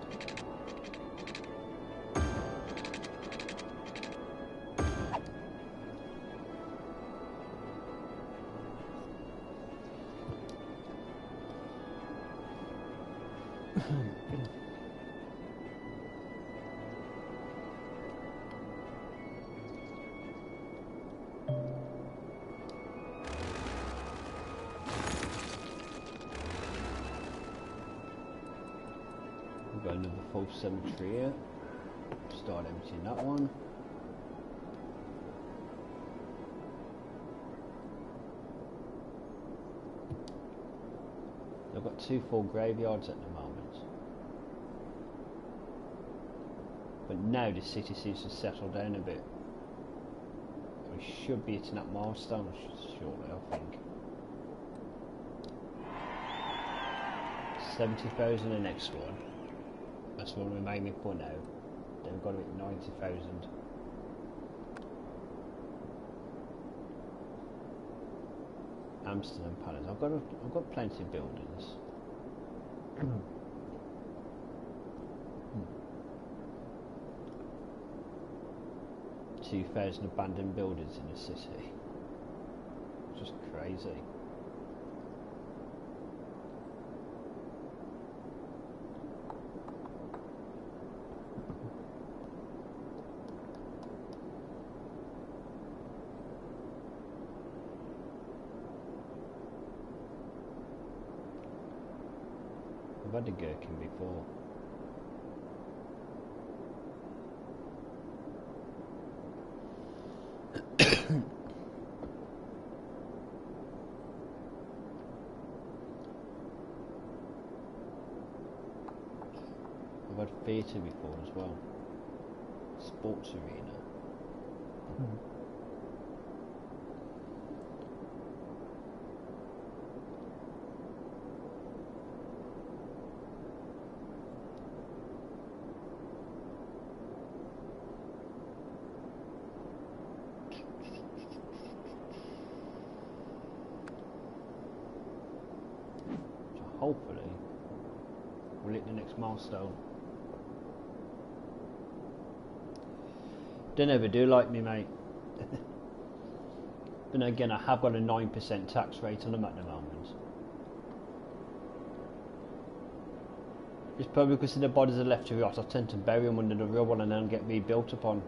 We've got another full cemetery here. Start emptying that one. I've got 2 full graveyards at the moment. But now the city seems to settle down a bit. We should be hitting that milestone shortly, I think. 70,000 the next one. That's what we're aiming for now. Then we've got to hit 90,000. Amsterdam Palace. I've got plenty of buildings. 2,000 abandoned buildings in the city. Just crazy. I've had a gherkin before. I've had theatre before as well. Sports arena. So hopefully we'll hit the next milestone. Don't ever do like me, mate. But again, I have got a 9% tax rate on them at the moment. It's probably because the bodies are left to rot. I tend to bury them under the rubble and then get rebuilt upon.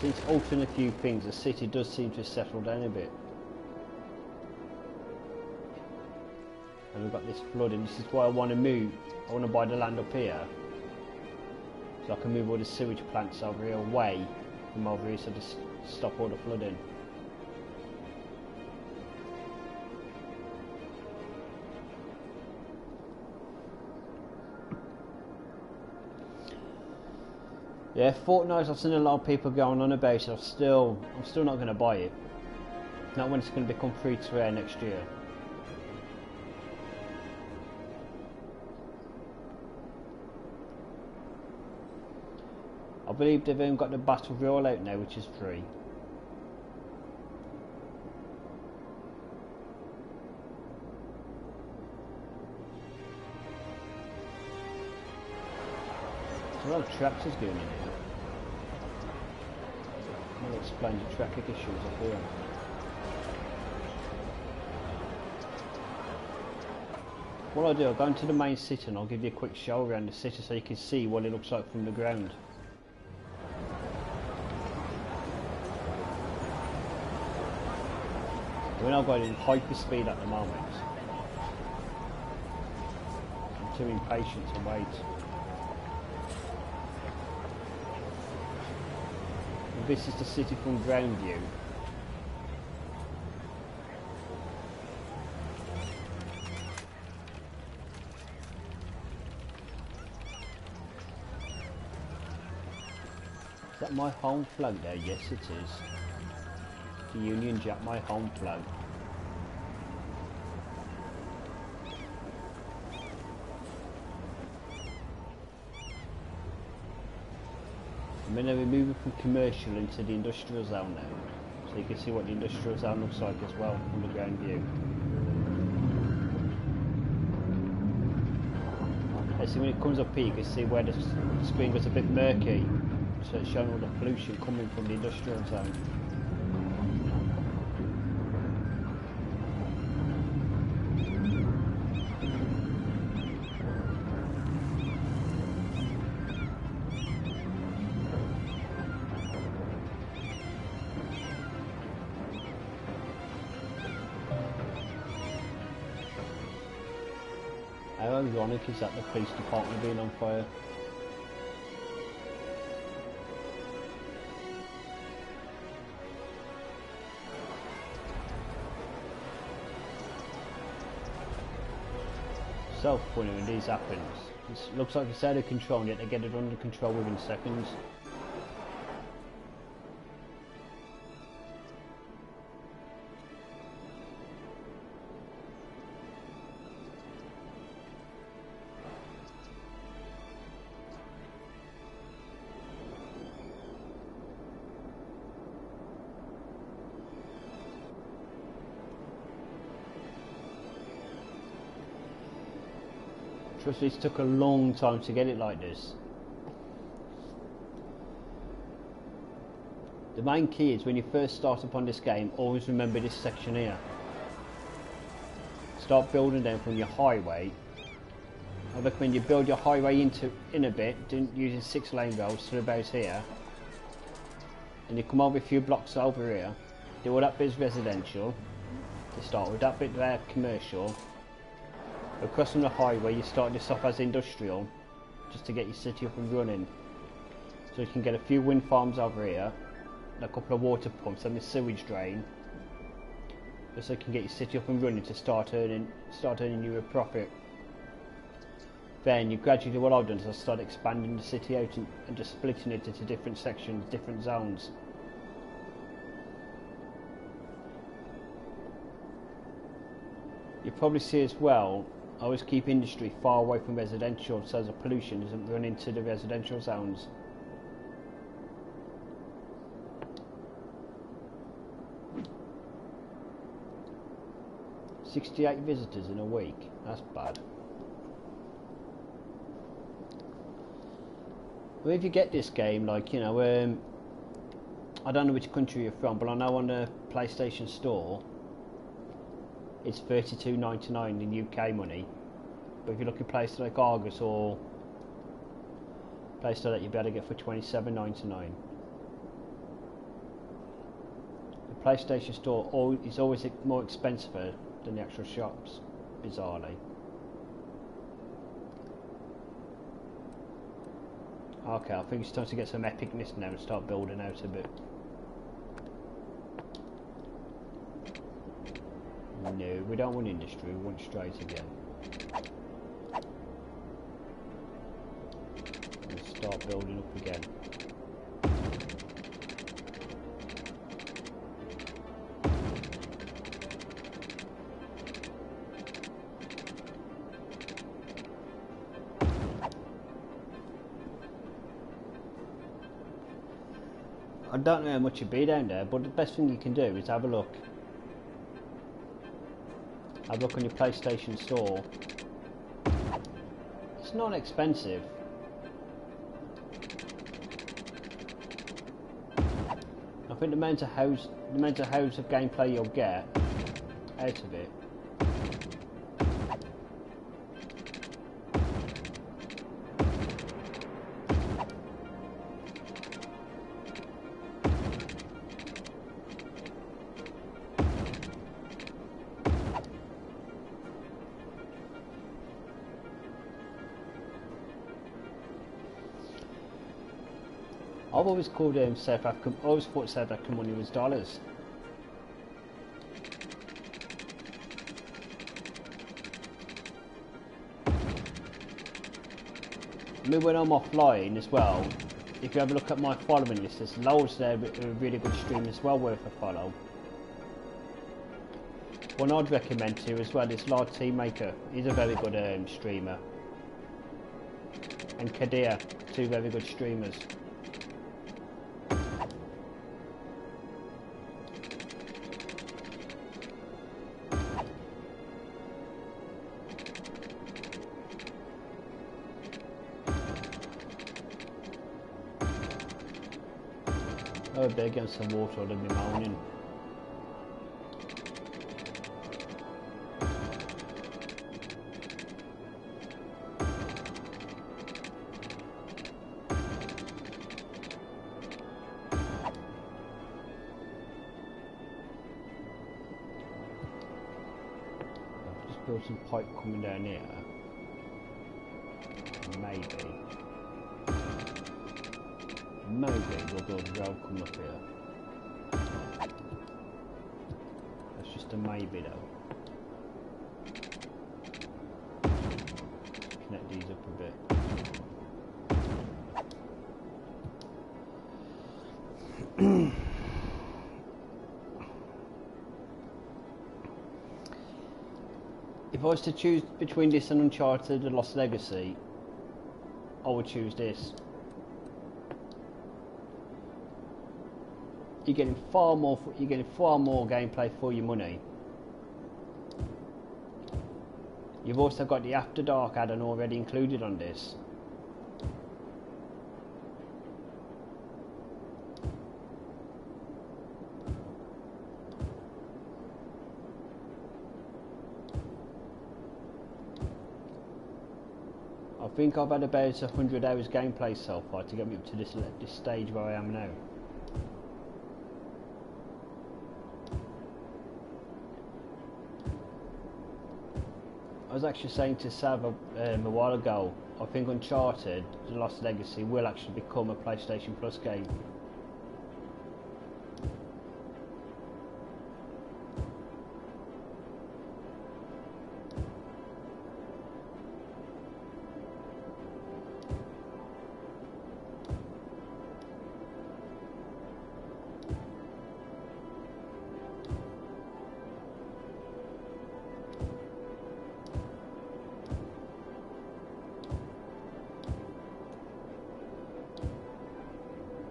Since altering a few things, the city does seem to have settled down a bit. And we've got this flooding. This is why I want to move. I want to buy the land up here, so I can move all the sewage plants over here away from over here, so to stop all the flooding. Yeah, Fortnite, I've seen a lot of people going on about it. I'm still not going to buy it. Not when it's going to become free to air next year. I believe they've even got the Battle Royale out now, which is free. There's a lot of tractors going in here. I'll explain the traffic issues up here. What I'll do, I'll go into the main city and I'll give you a quick show around the city so you can see what it looks like from the ground. We're not going in hyper speed at the moment. I'm too impatient to wait. And this is the city from ground view. Is that my home flag there? Yes it is. The Union Jack, my home flag. I'm going to be moving from commercial into the industrial zone now, so you can see what the industrial zone looks like as well from the ground view. So when it comes up here you can see where the screen gets a bit murky, so it's showing all the pollution coming from the industrial zone. How ironic is that, the police department being on fire? So funny when these happens. It looks like it's out of control, yet they get it under control within seconds. Trust me, it took a long time to get it like this. The main key is when you first start upon this game, always remember this section here. Start building down from your highway. I recommend you build your highway in a bit, using 6-lane roads to about here. And you come over a few blocks over here. Do all that bit is residential. To start with, that bit there commercial. Across from the highway you start this off as industrial, just to get your city up and running. So you can get a few wind farms over here, and a couple of water pumps and the sewage drain. just so you can get your city up and running to start earning you a profit. Then you gradually, what I've done is I start expanding the city out and just splitting it into different sections, different zones. You probably see as well, I always keep industry far away from residential so the pollution doesn't run into the residential zones. $68 visitors in a week, that's bad. Well, if you get this game, like, you know, I don't know which country you're from, but I know on the PlayStation Store it's $32.99 in UK money. But if you look at places like Argus or places like that, you'll be able to get for $27.99. The PlayStation Store is always more expensive than the actual shops, bizarrely. Okay, I think it's time to get some epicness now and start building out a bit. No, we don't want industry, we want straight again. And start building up again. I don't know how much it'd be down there, but the best thing you can do is have a look. Have a look on your PlayStation Store. It's not expensive. I think the amount of gameplay you'll get out of it. I've always called South African. I always thought South African money was dollars. I mean, when I'm offline as well, if you have a look at my following list, there's loads there with a really good streamers well worth a follow. One I'd recommend to you as well is Lord Teamaker. He's a very good streamer. And Kadir, two very good streamers. Oh, they're getting some water, they'll be moaning. I've just built some pipe coming down here. Maybe we'll build a road coming up here. That's just a maybe though. Connect these up a bit. If I was to choose between this and Uncharted and Lost Legacy, I would choose this. You're getting far more gameplay for your money. You've also got the After Dark add-on already included on this. I think I've had about 100 hours gameplay so far to get me up to this stage where I am now. I was actually saying to Sav a while ago, I think Uncharted, The Lost Legacy will actually become a PlayStation Plus game.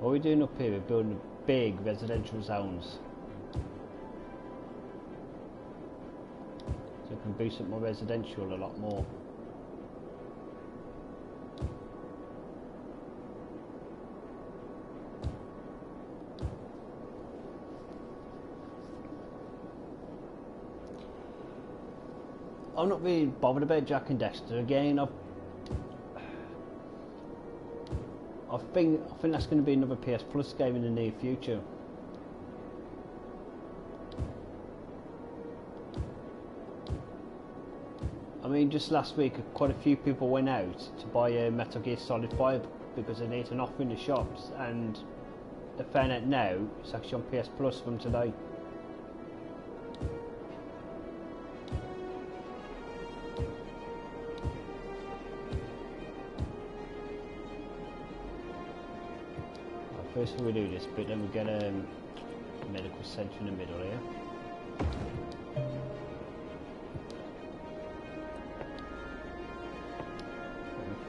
What are we doing up here? We're building big residential zones. So I can boost up my residential a lot more. I'm not really bothered about Jack and Dexter again. I think that's going to be another PS Plus game in the near future. I mean, just last week, quite a few people went out to buy a Metal Gear Solid 5 because they need an offer in the shops, and they found out now it's actually on PS Plus from today. First we do this bit, then we get a medical centre in the middle here.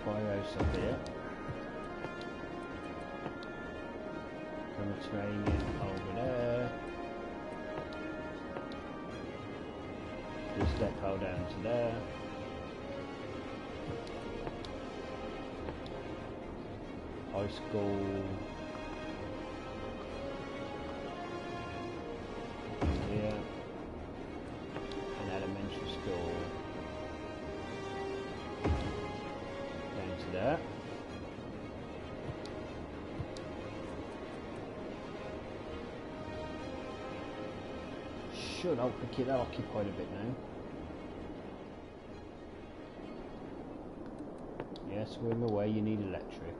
Firehouse up here. Training over there. This depot down to there. High school. Here. An elementary school. Down to there. Should hopefully keep that occupied a bit now. Yes, swim away, you need electric.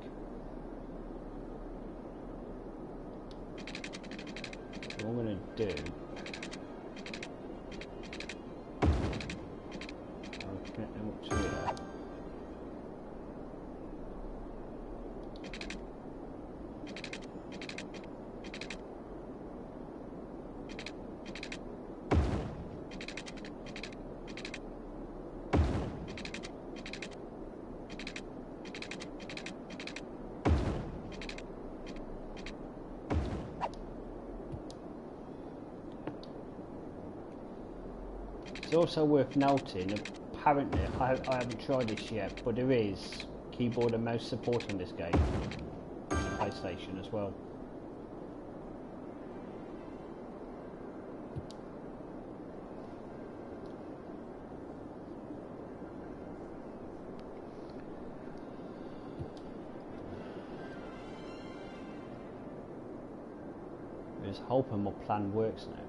So what I'm going to do, I'll connect them up to here. It's also worth noting, apparently, I haven't tried this yet, but there is keyboard and mouse support on this game, on the PlayStation as well. I'm just hoping my plan works now.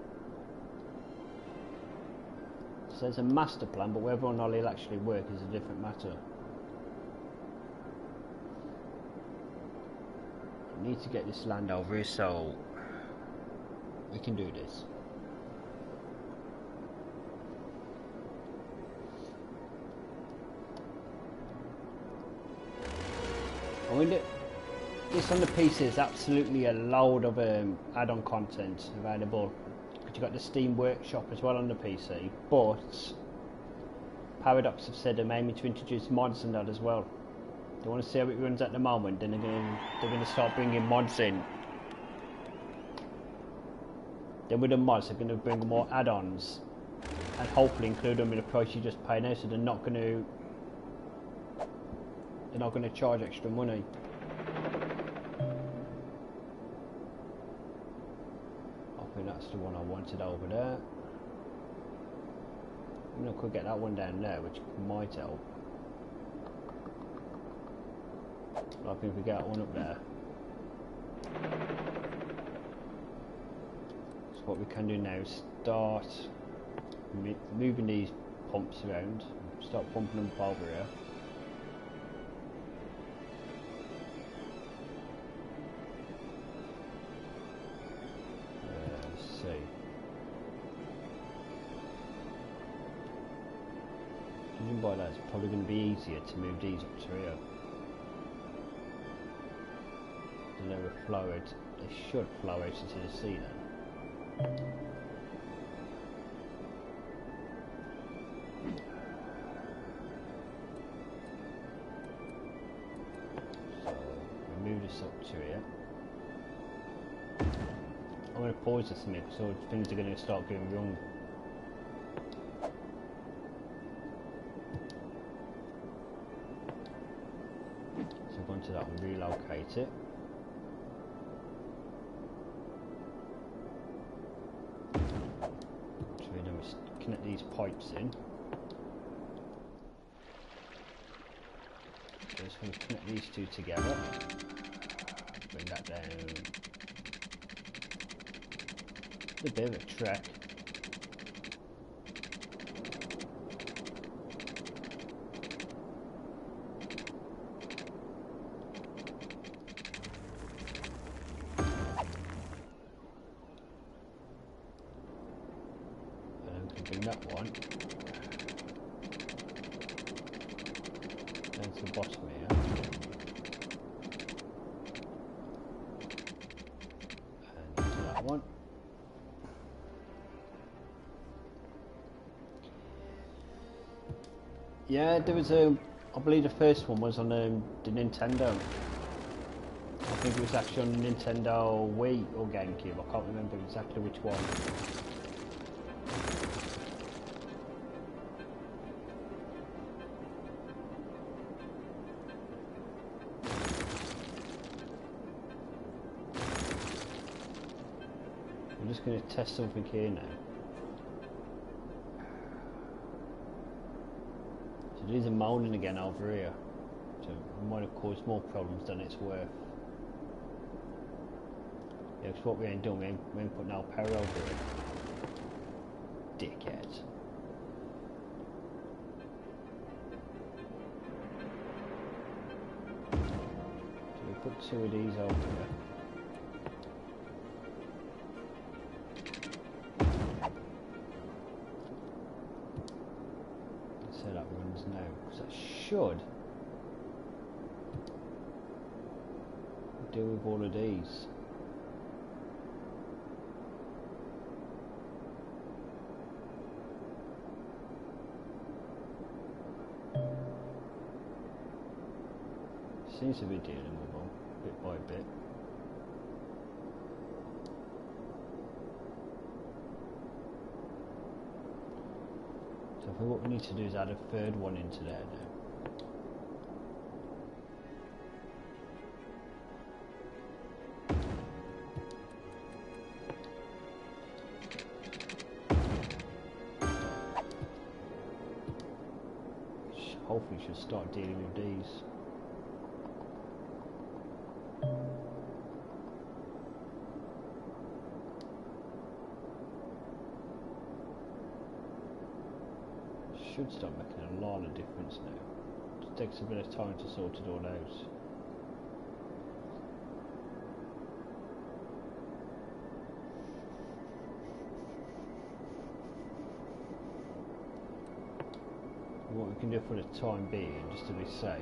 So there's a master plan, but whether or not it'll actually work is a different matter. I need to get this land over here so we can do this. I mean, this on the PC is absolutely a load of add-on content available. You've got the Steam Workshop as well on the PC, but Paradox have said they're aiming to introduce mods and that as well. They want to see how it runs at the moment, then they're going to start bringing mods in. Then with the mods, they're going to bring more add-ons and hopefully include them in the price you just pay now, so they're not going to charge extra money. I think that's the one I wanted over there. I mean, I could get that one down there, which might help. I think if we get that one up there. So what we can do now is start moving these pumps around. Start pumping them over here. Judging by that, it's probably going to be easier to move these up to here. Then they will flow out. They should flow out into the sea then. So we move this up to here. I'm going to pause this a minute so things are going to start going wrong. So go into that and relocate it. So we then connect these pipes in. So just going to connect these two together. Bring that down. It's a bit of a trek. And we can bring that one down to the bottom here. And into that one. Yeah, there was a. I believe the first one was on the Nintendo. I think it was actually on the Nintendo Wii or GameCube. I can't remember exactly which one. I'm just going to test something here now. So there's a moaning again over here. So it might have caused more problems than it's worth. Yeah, because what we ain't doing, we ain't putting our power over it. Dickheads. So we put two of these over here. So that runs now, because that should deal with all of these. Seems to be dealing with them bit by bit. So what we need to do is add a third one into there now. Which hopefully should start dealing with these. Should start making a lot of difference now. It takes a bit of time to sort it all out. What we can do for the time being, just to be safe,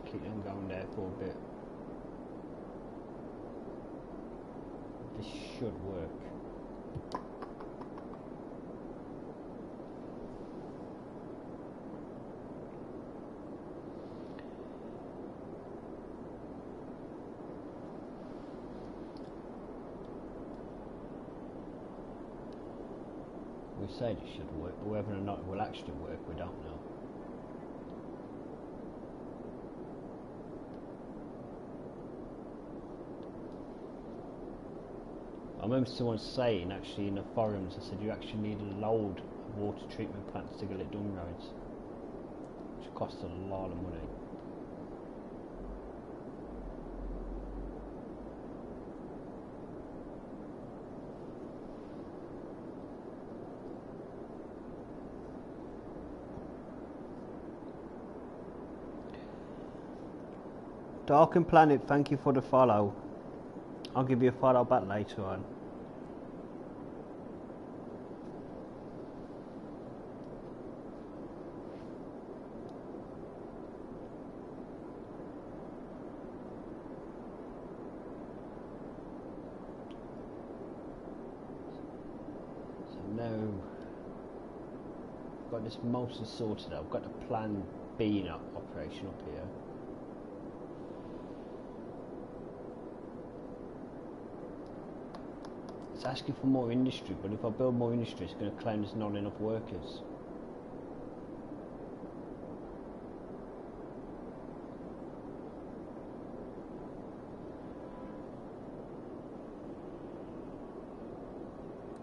keep them going there for a bit. This should work. We said it should work, but whether or not it will actually work, we don't know. I remember someone saying, actually, in the forums, I said you actually need a load of water treatment plants to get it done right, which costs a lot of money. Darken Planet, thank you for the follow. I'll give you a follow back later on. So now I've got this mostly sorted out. I've got the plan be in operation up here. It's asking for more industry, but if I build more industry, it's going to claim there's not enough workers.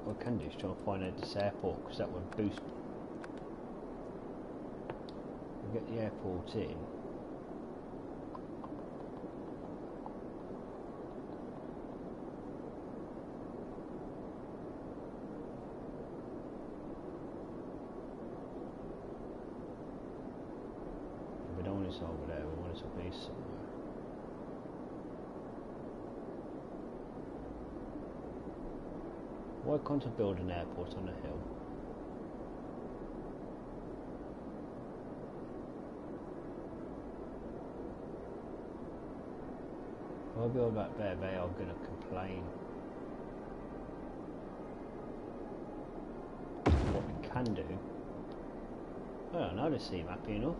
What I can do is try and find out this airport, because that would boost. We'll get the airport in. We don't want this over there, we want it to be somewhere. Why can't I build an airport on a hill? If I build that there, they are going to complain. What we can do, I don't know, they seem happy enough.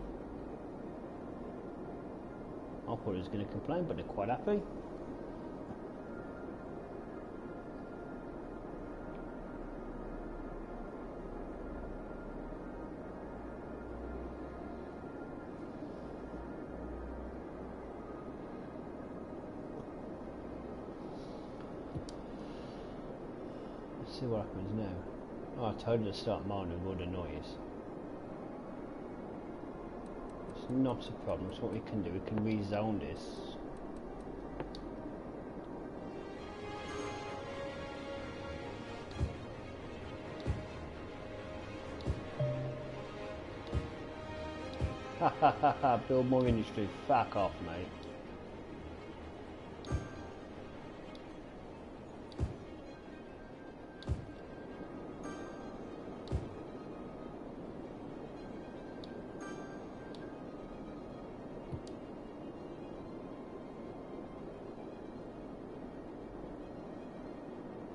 I thought it was going to complain, but they're quite happy. See what happens now. Oh, I told you to start mining with all the noise. It's not a problem, so what we can do, we can rezone this. Ha ha ha ha, build more industry, fuck off mate.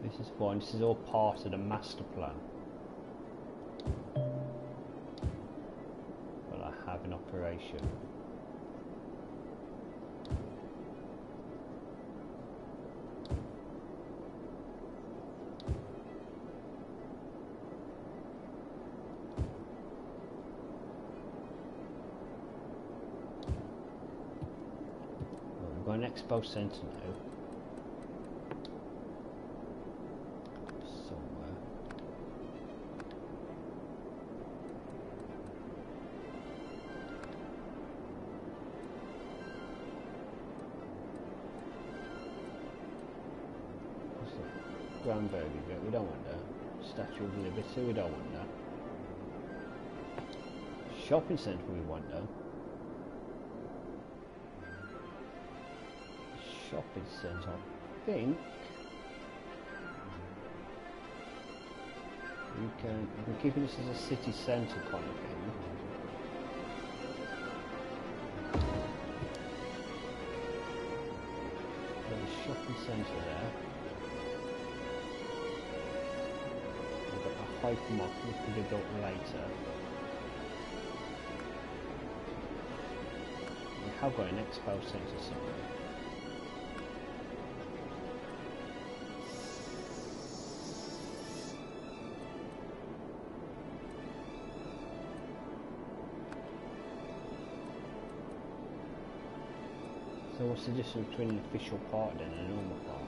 This is fine, this is all part of the master plan. But I have an operation. Well, we've got an expo centre now. Grandbaby bit, we don't want that. Statue of Liberty, we don't want that. Shopping centre we want though. Shopping centre, I think. We can keep this as a city centre kind of thing. There's a shopping centre there. Hypermarket, which can be built later. We have got an expo centre somewhere. So what's the difference between an official park then and a normal park?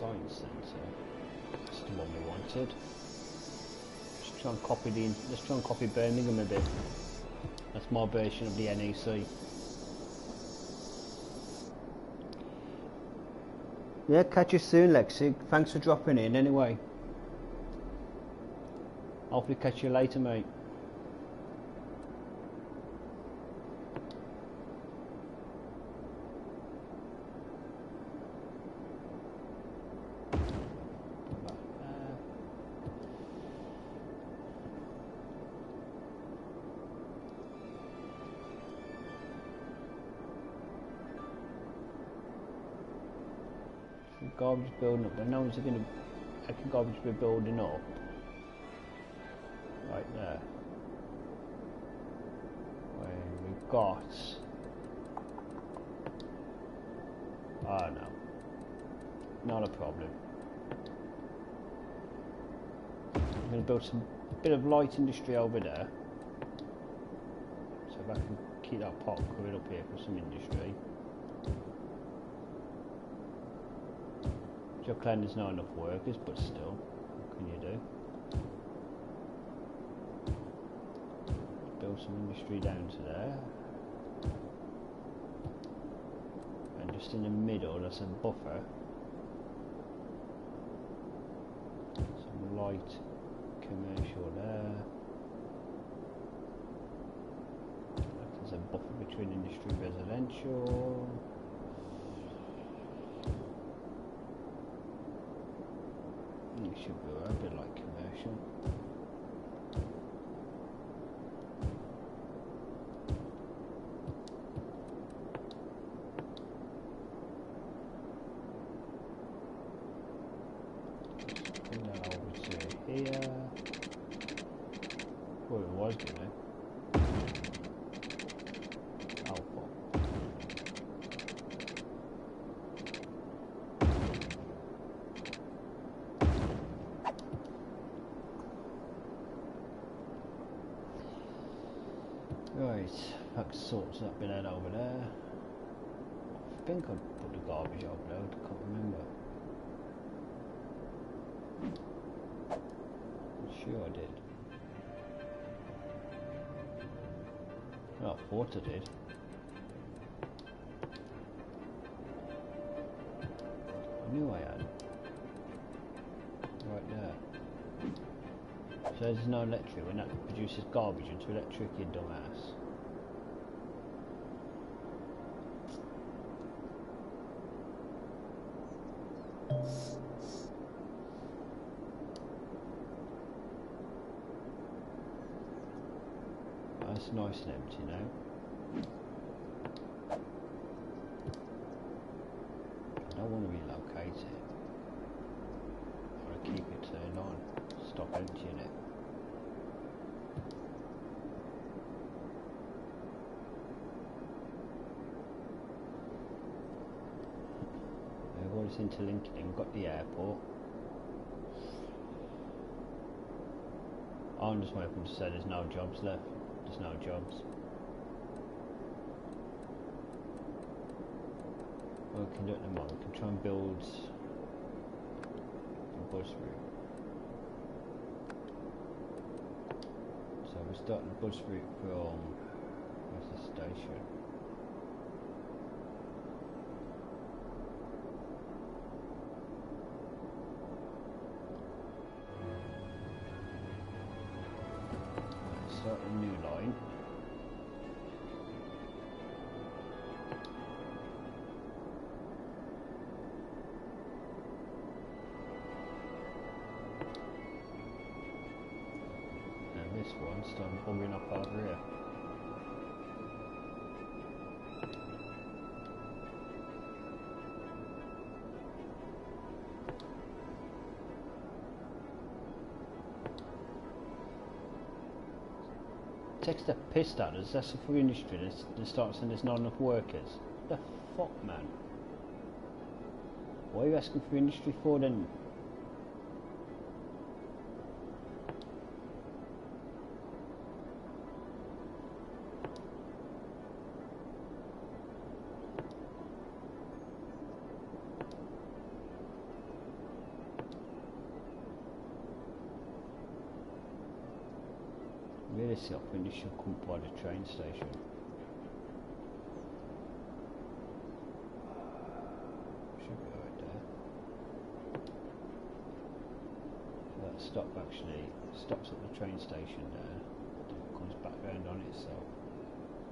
Science Centre. That's the one we wanted. Let's try and copy Birmingham a bit. That's my version of the NEC. Yeah, catch you soon, Lexi. Thanks for dropping in anyway. Hopefully catch you later, mate. Garbage building up, but no one's going to. How can garbage be building up? Right there. Where we've got. Oh no. Not a problem. I'm going to build some bit of light industry over there. So if I can keep that pot covered up here for some industry. Claim there's not enough workers, but still, what can you do? Build some industry down to there. And just in the middle, there's a buffer. Some light commercial there. There's a buffer between industry and residential. It should be a bit like commercial. Bring that over to here. Well, it was doing it. Right, that sorts that bit out over there. I think I put the garbage over there, I can't remember. I'm sure I did. Oh, I thought I did. I knew I had. Right there. So there's no electric when that produces garbage into electric, you dumbass. That's nice and empty now. I don't want to relocate it. I want to keep it turned on. Stop emptying it. We've got this interlinking. We've got the airport. I'm just waiting to say there's no jobs left. There's no jobs. What we can do at the moment, we can try and build a bus route. So we're starting a bus route from, where's the station? Start a new line. And this one starts bumming up over here. Takes the piss out of us. That's a full industry. They start saying there's not enough workers. The fuck, man? What are you asking for industry for then? Realistically, I think this should come by the train station. Should be right there. So that stop actually stops at the train station there. Then comes back round on itself.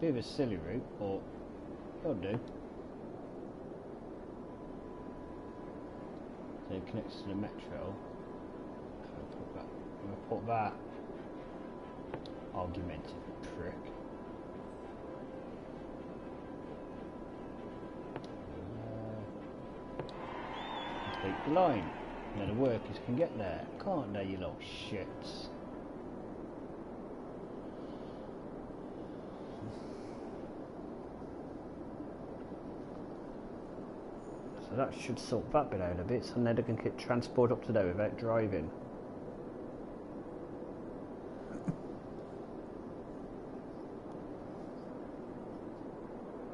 Bit of a silly route, but it'll do. So it connects to the metro. I'll put that. Argumentative prick. complete the line. Now the workers can get there, can't they, you little shits? So that should sort that bit out a bit, so now they can get transport up to there without driving.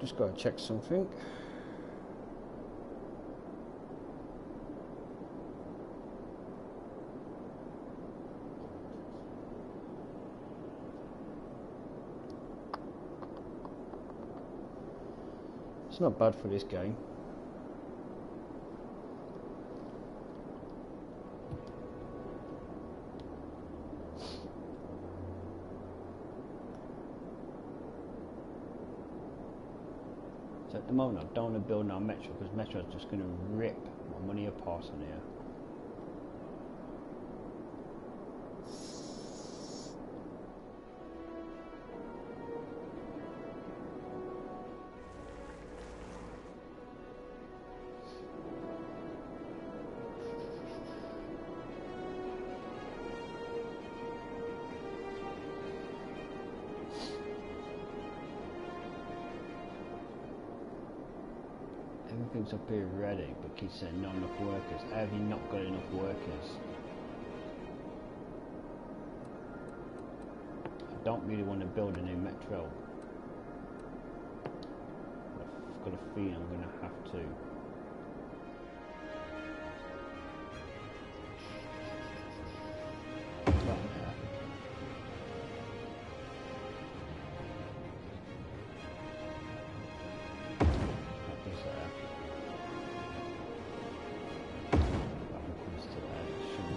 Just gotta check something. It's not bad for this game. So at the moment I don't want to build no metro because metro is just going to rip my money apart on here. Everything's up here ready, but keeps saying not enough workers. How have you not got enough workers? I don't really want to build a new metro. I've got a feeling I'm going to have to.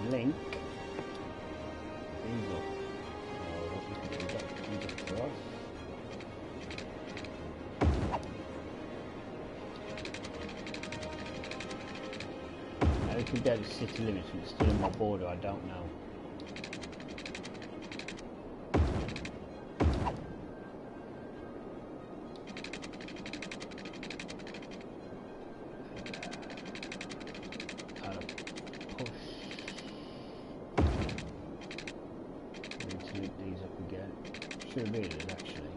Link. Easel. Oh, what we can do that for us. How we can get the city limits when it's still in my border, I don't know. Should be it actually.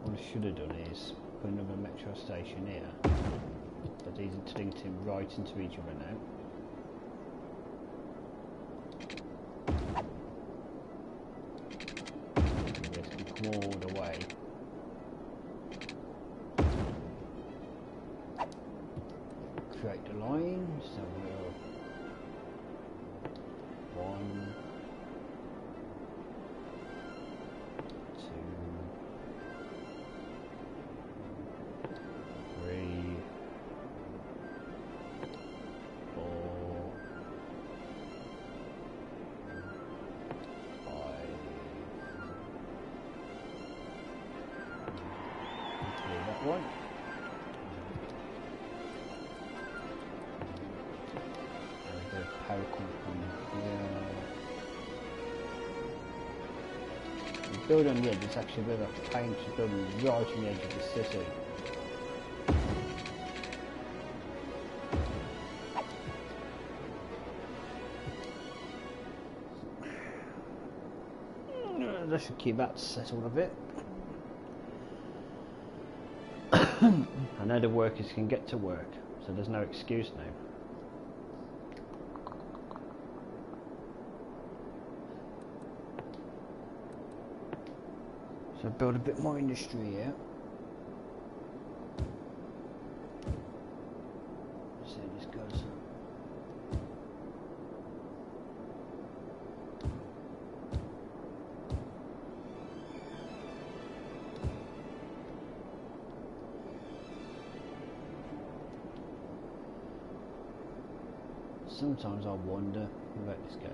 What I should have done is put another metro station here, but these are linked in right into each other now. This can come all the way. Create the line, so we'll 1, 2, 3, 4, 5. Clear that one. Power company here. The building on the edge is actually a bit of a pain to build right on the edge of the city. That should keep that settled a bit. I know the workers can get to work, so there's no excuse now. So build a bit more industry here. Let's see how this goes. Sometimes I wonder about this game.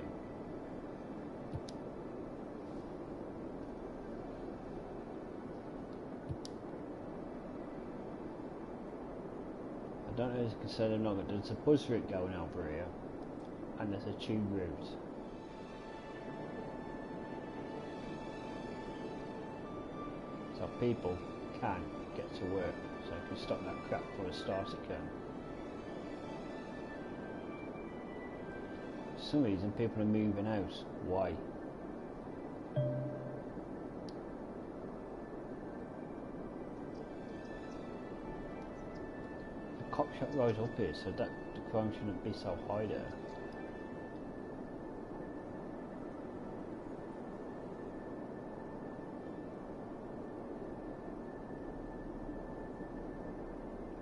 I don't know if you can say they're not good. There's a buzz route going over here. and there's a tube route. So people can get to work. So if we stop that crap before it starts again. For some reason people are moving out. Why? The cop shop rose up here, so that the crime shouldn't be so high there.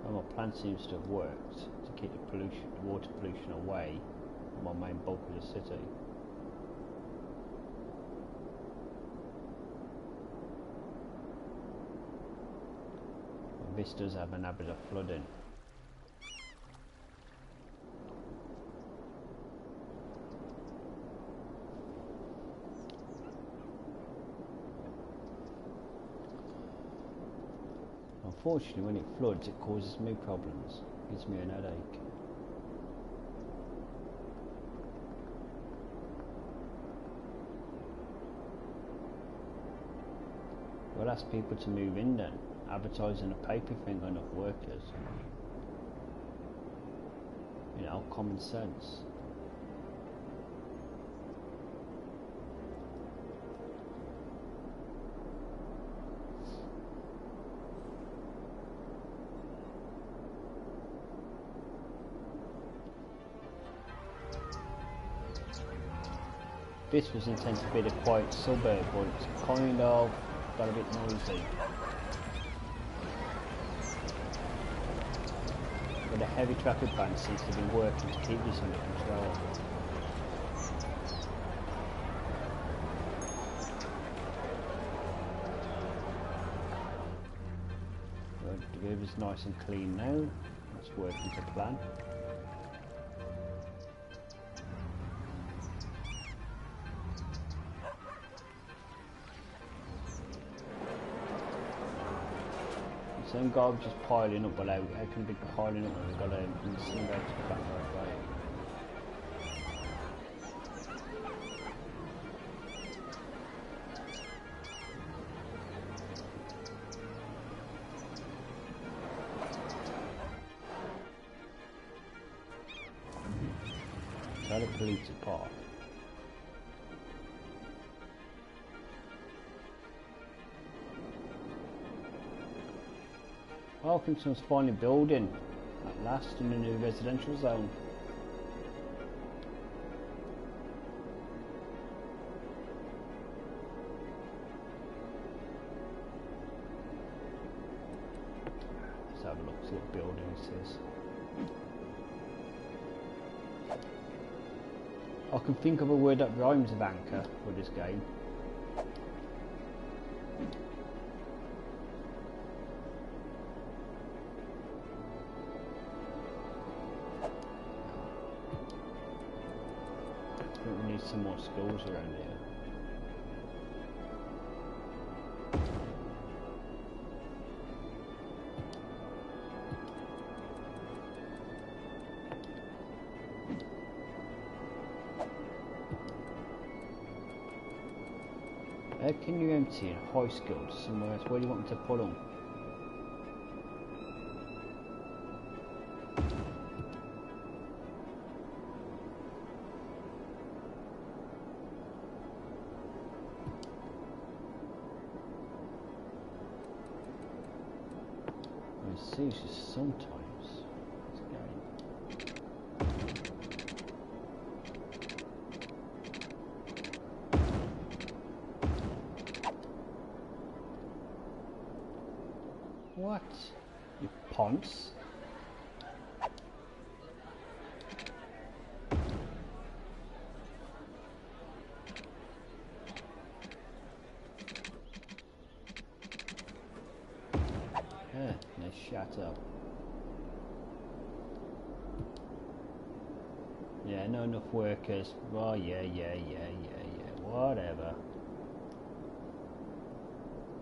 And my plan seems to have worked to keep the pollution, the water pollution away from my main bulk of the city. Vistas have an habit of flooding. Unfortunately, when it floods, it causes me problems. It gives me an headache. We'll ask people to move in then. Advertise in the paper if we ain't got enough workers. You know, common sense. This was intended to be the quiet suburb, but it's kind of got a bit noisy. But the heavy traffic ban seems to be working to keep this under control. Well, the river's nice and clean now. It's working to plan. Some garbage is piling up below. How can it be piling up when we've got a incinerator back right way? Is that a polluted park? Oh, I think someone's finally building at last in a new residential zone. Let's have a look, see what building this is. I can think of a word that rhymes with anchor for this game. We need some more schools around here. How can you empty in high school somewhere else? Where do you want me to put them? Seriously, sometimes it's going. What? You ponce? Now shut up. Yeah, not enough workers. Well, yeah, whatever.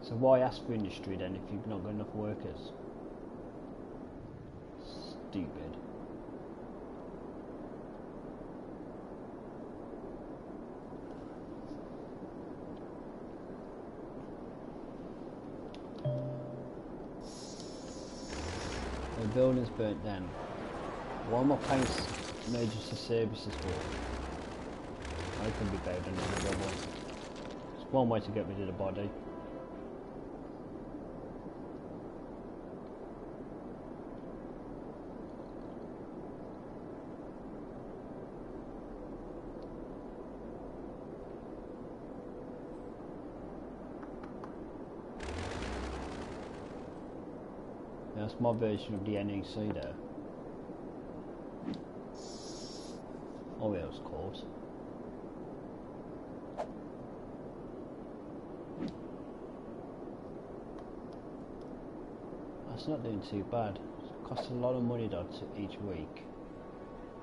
So why ask for industry then if you've not got enough workers? Stupid. building's burnt down. Why am I paying emergency services for? I can be paid another double. It's one way to get rid of the body. That's my version of the NEC there. Oh yeah, of course. That's not doing too bad. It costs a lot of money though each week.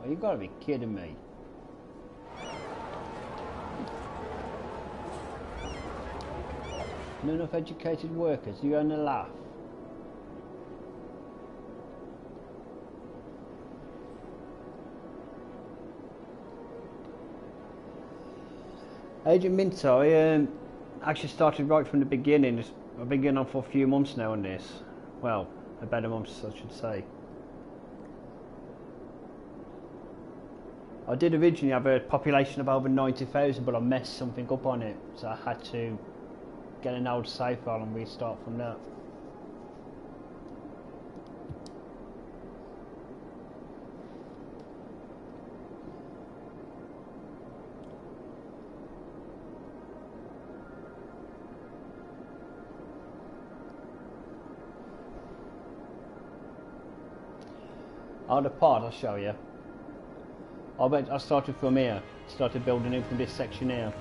Oh, you gotta be kidding me. Not enough educated workers, you only laugh. Agent Minter, I actually started right from the beginning. I've been getting on for a few months now on this. Well, about a month, I should say. I did originally have a population of over 90,000, but I messed something up on it, so I had to get an old save file and restart from that. Oh, the part, I'll show you. I started from here. Started building it from this section here.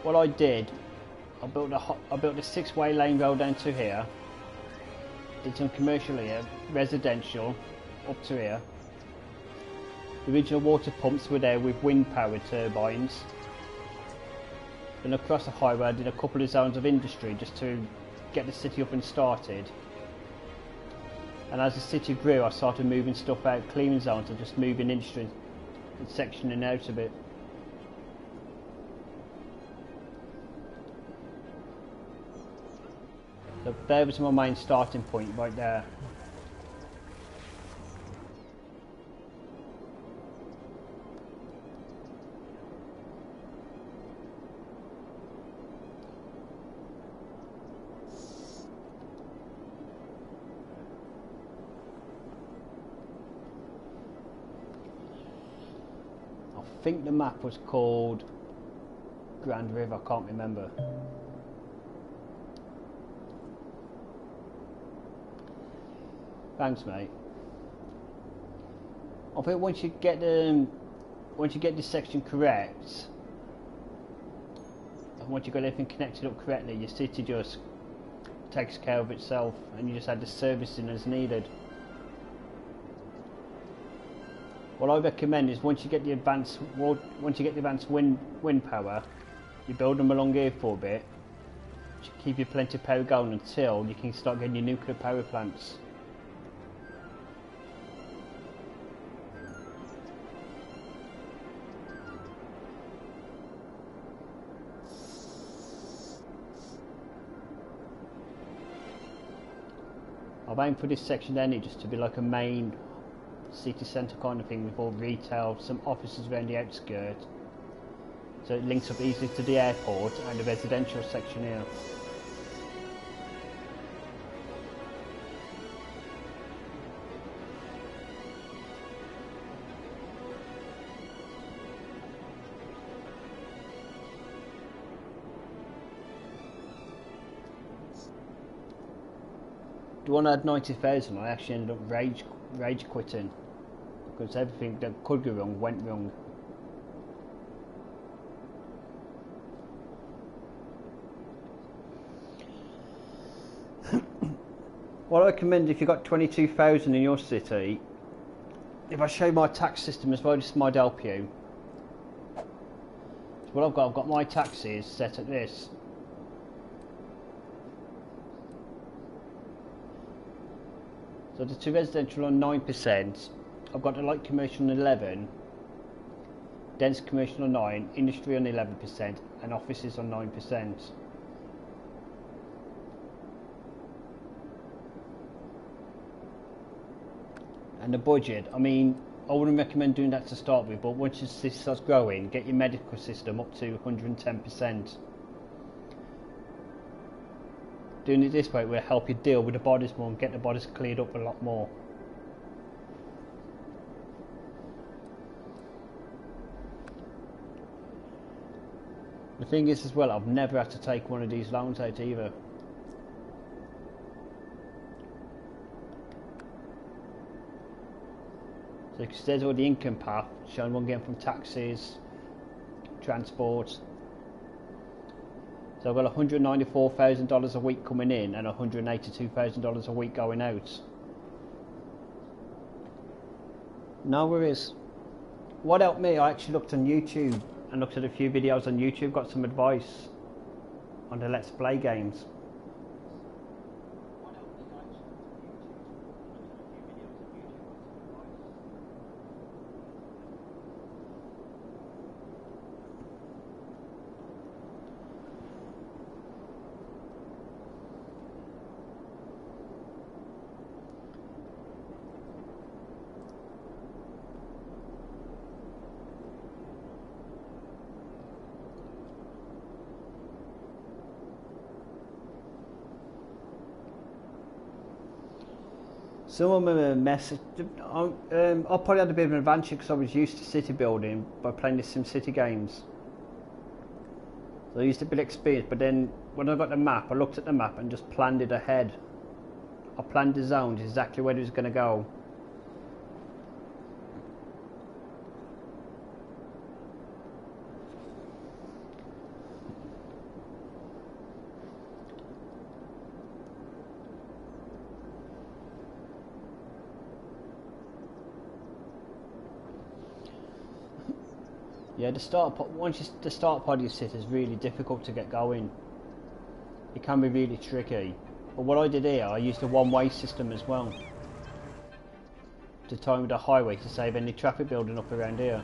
What I did, I built a 6-way lane road down to here. Did some commercial here, residential up to here. The original water pumps were there with wind power turbines. Then across the highway I did a couple of zones of industry just to get the city up and started. And as the city grew, I started moving stuff out, cleaning zones, and just moving industry and sectioning out a bit. So there was my main starting point right there. I think the map was called Grand River, I can't remember. Thanks, mate. I think once you get this section correct, and once you've got everything connected up correctly, your city just takes care of itself, and you just add the servicing as needed. What I recommend is once you get the advanced wind power, you build them along here for a bit, to keep you plenty of power going until you can start getting your nuclear power plants. I've aimed for this section then just to be like a main city centre kind of thing with all retail, some offices around the outskirts, so it links up easily to the airport and the residential section here. The one I had 90,000, I actually ended up rage quitting because everything that could go wrong went wrong. What I recommend if you've got 22,000 in your city, if I show my tax system as well, this might help you. So what I've got my taxes set at this. So the 2 residential on 9%, I've got the light commercial on 11%, dense commercial on 9%, industry on 11% and offices on 9%. And the budget, I mean, I wouldn't recommend doing that to start with, but once your system starts growing, get your medical system up to 110%. Doing it this way will help you deal with the bodies more and get the bodies cleared up a lot more. The thing is as well, I've never had to take one of these loans out either. So because there's all the income path showing what I'm getting from taxes, transport. So I've got $194,000 a week coming in and $182,000 a week going out. No worries. What helped me, I actually looked on YouTube and looked at a few videos on YouTube, got some advice on the Let's Play games. Some of them are a mess. I probably had a bit of an advantage because I was used to city building by playing the SimCity games. So I used to build experience, but then when I got the map, I looked at the map and just planned it ahead. I planned the zones exactly where it was going to go. Yeah, the start part of your city is really difficult to get going. It can be really tricky. But what I did here, I used a one-way system as well to time the highway to save any traffic building up around here.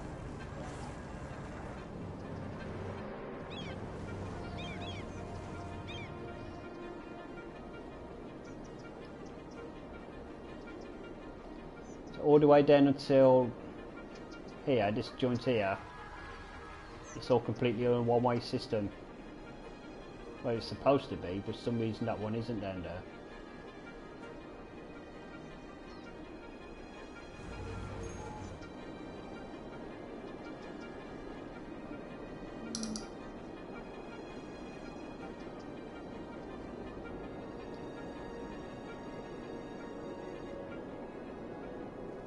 So all the way down until here, this joint here. It's all completely a one-way system. Well, it's supposed to be, but for some reason that one isn't down there.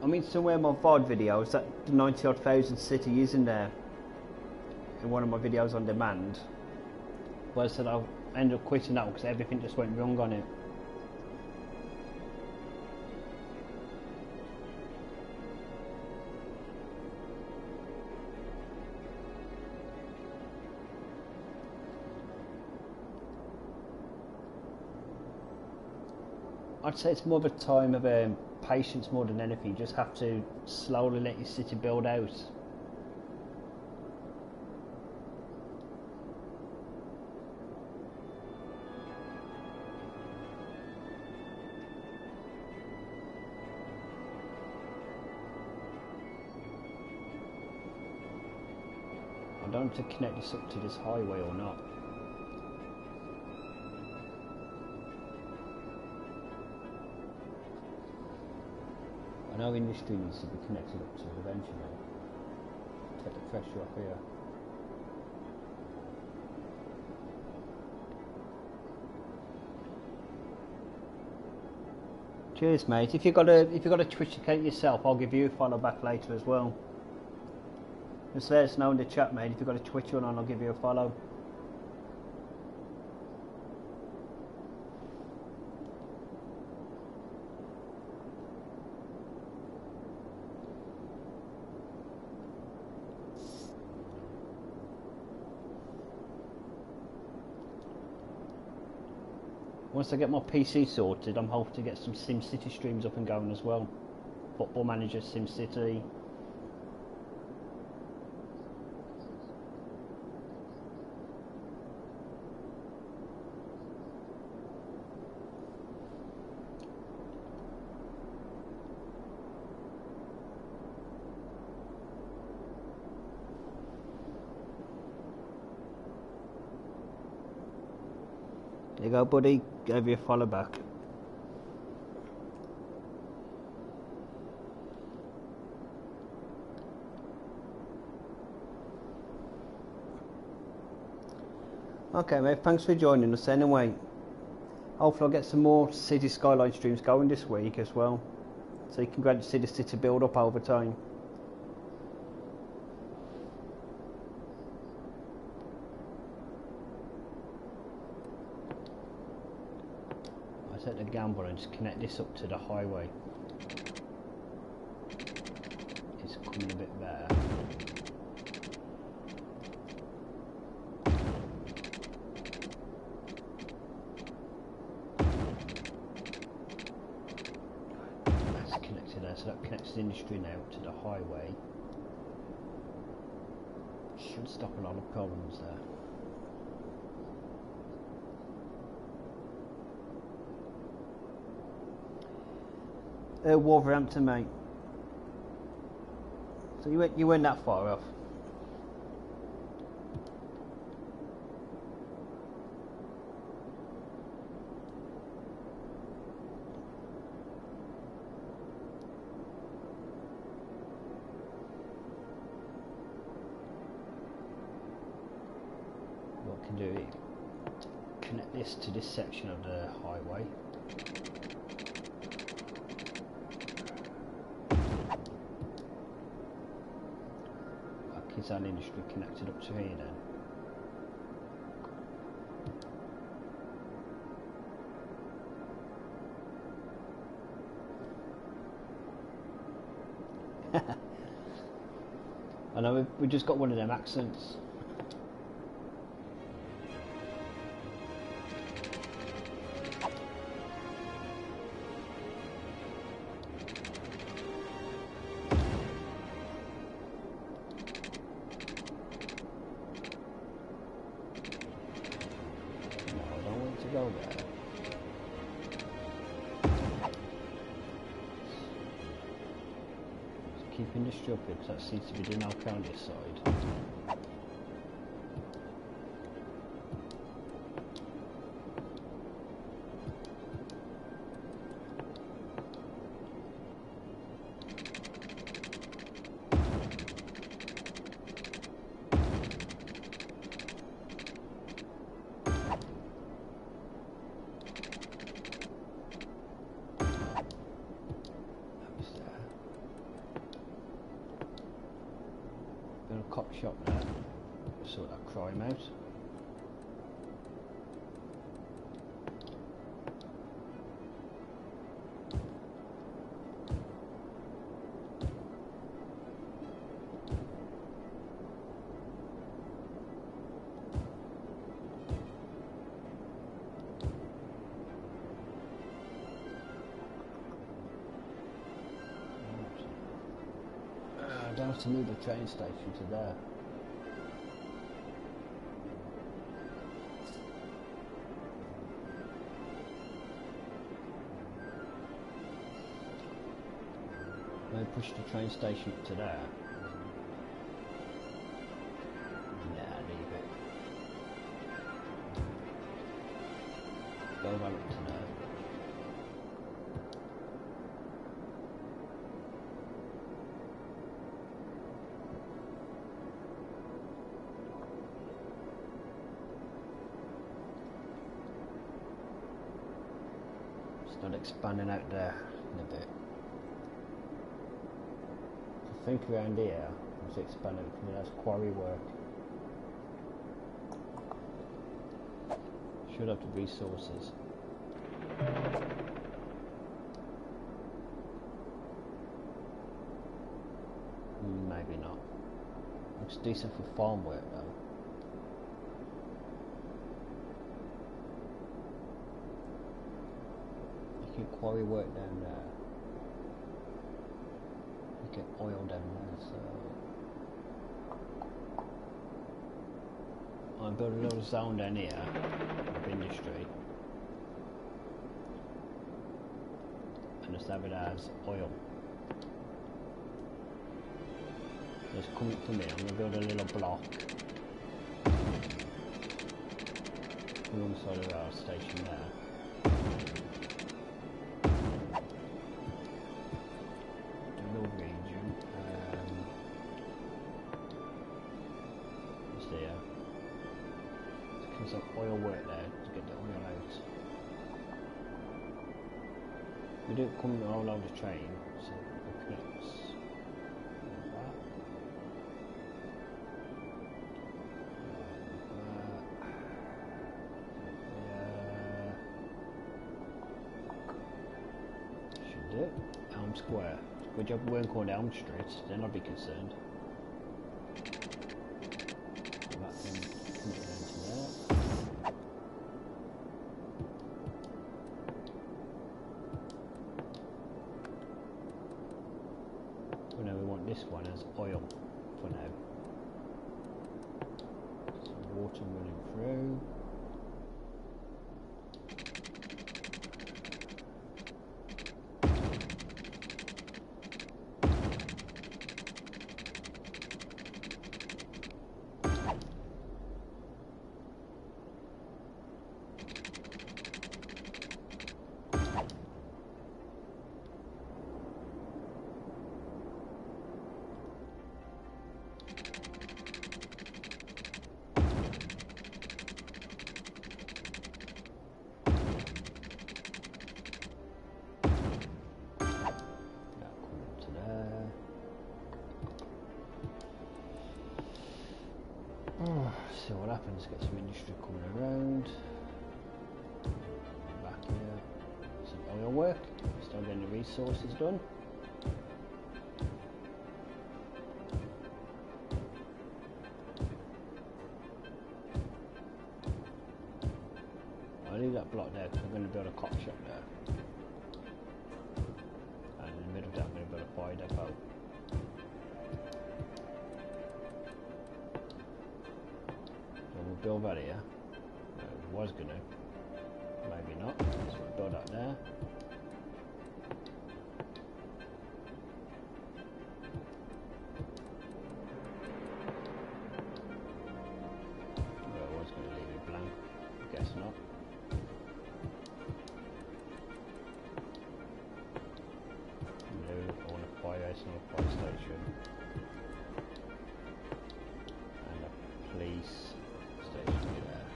I mean, somewhere in my VOD videos, that the 90-odd thousand city is in there. In one of my videos on demand, but I said I ended up quitting that one because everything just went wrong on it. I'd say it's more of a time of patience more than anything. You just have to slowly let your city build out. I don't know to connect this up to this highway or not. I know industry needs to be connected up to eventually. Take the pressure off here. Cheers, mate. If you've got a Twitch account yourself, I'll give you a follow back later as well. Just let us know in the chat, mate. If you've got a Twitch one on, I'll give you a follow. Once I get my PC sorted, I'm hoping to get some SimCity streams up and going as well. Football Manager, SimCity. There you go, buddy. Gave you a follow back. Okay, mate. Thanks for joining us anyway. Hopefully I'll get some more City Skyline streams going this week as well, so you can gradually see the city build up over time. I set the gamble and just connect this up to the highway. It's coming a bit better. So that connects the industry now to the highway. Should stop a lot of problems there. Wolverhampton, mate. So you weren't that far off. Can do it. Connect this to this section of the highway. Is that industry connected up to here then? I know we just got one of them accents. Go there. Just keep industry up here because that seems to be the Nal County side. Cop shop there, sort that crime out. I don't have to move the train station to there. I push the train station up to there. Nah, leave it. Go right up to there. Start expanding out there in a bit. I think around here, it's expanding because that's quarry work. Should have the resources. Maybe not. Looks decent for farm work though. You can quarry work down there. Get oil down there, so I'll build a little zone down here of industry and just have it as oil. Just coming to me, I'm going to build a little block. alongside of our station there. The little region. What's there? There's some oil work there to get the oil out. We don't come all along the train, so it connects like that. Should do. Elm Square. Good job we weren't called Elm Street, then I'd be concerned. That can connect down to there. Oh no, we want this one as oil for now. Some water running through. See what happens, get some industry coming around. Back here, some oil work, start getting the resources done. I'll leave that block there because I'm going to build a cop shop there. And in the middle of that I'm going to build a buy depot. Build that here. Was gonna, maybe not. So we'll build that there. Well, I was gonna leave it blank. Guess not. No, I want a fire ice and a fire station. And a police station there.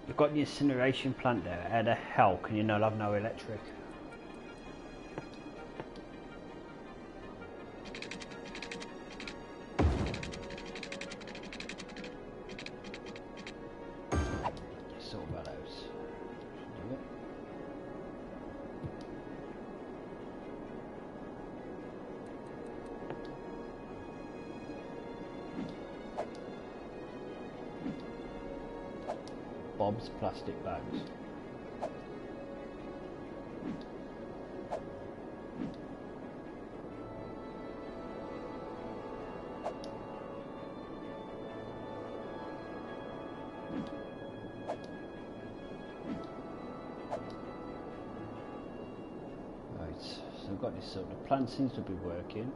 You've got the incineration plant there. How the hell can you not have no electric? Sort that out. Do it. Bob's plastic bags. Right, so I've got this sort of plant seems to be working.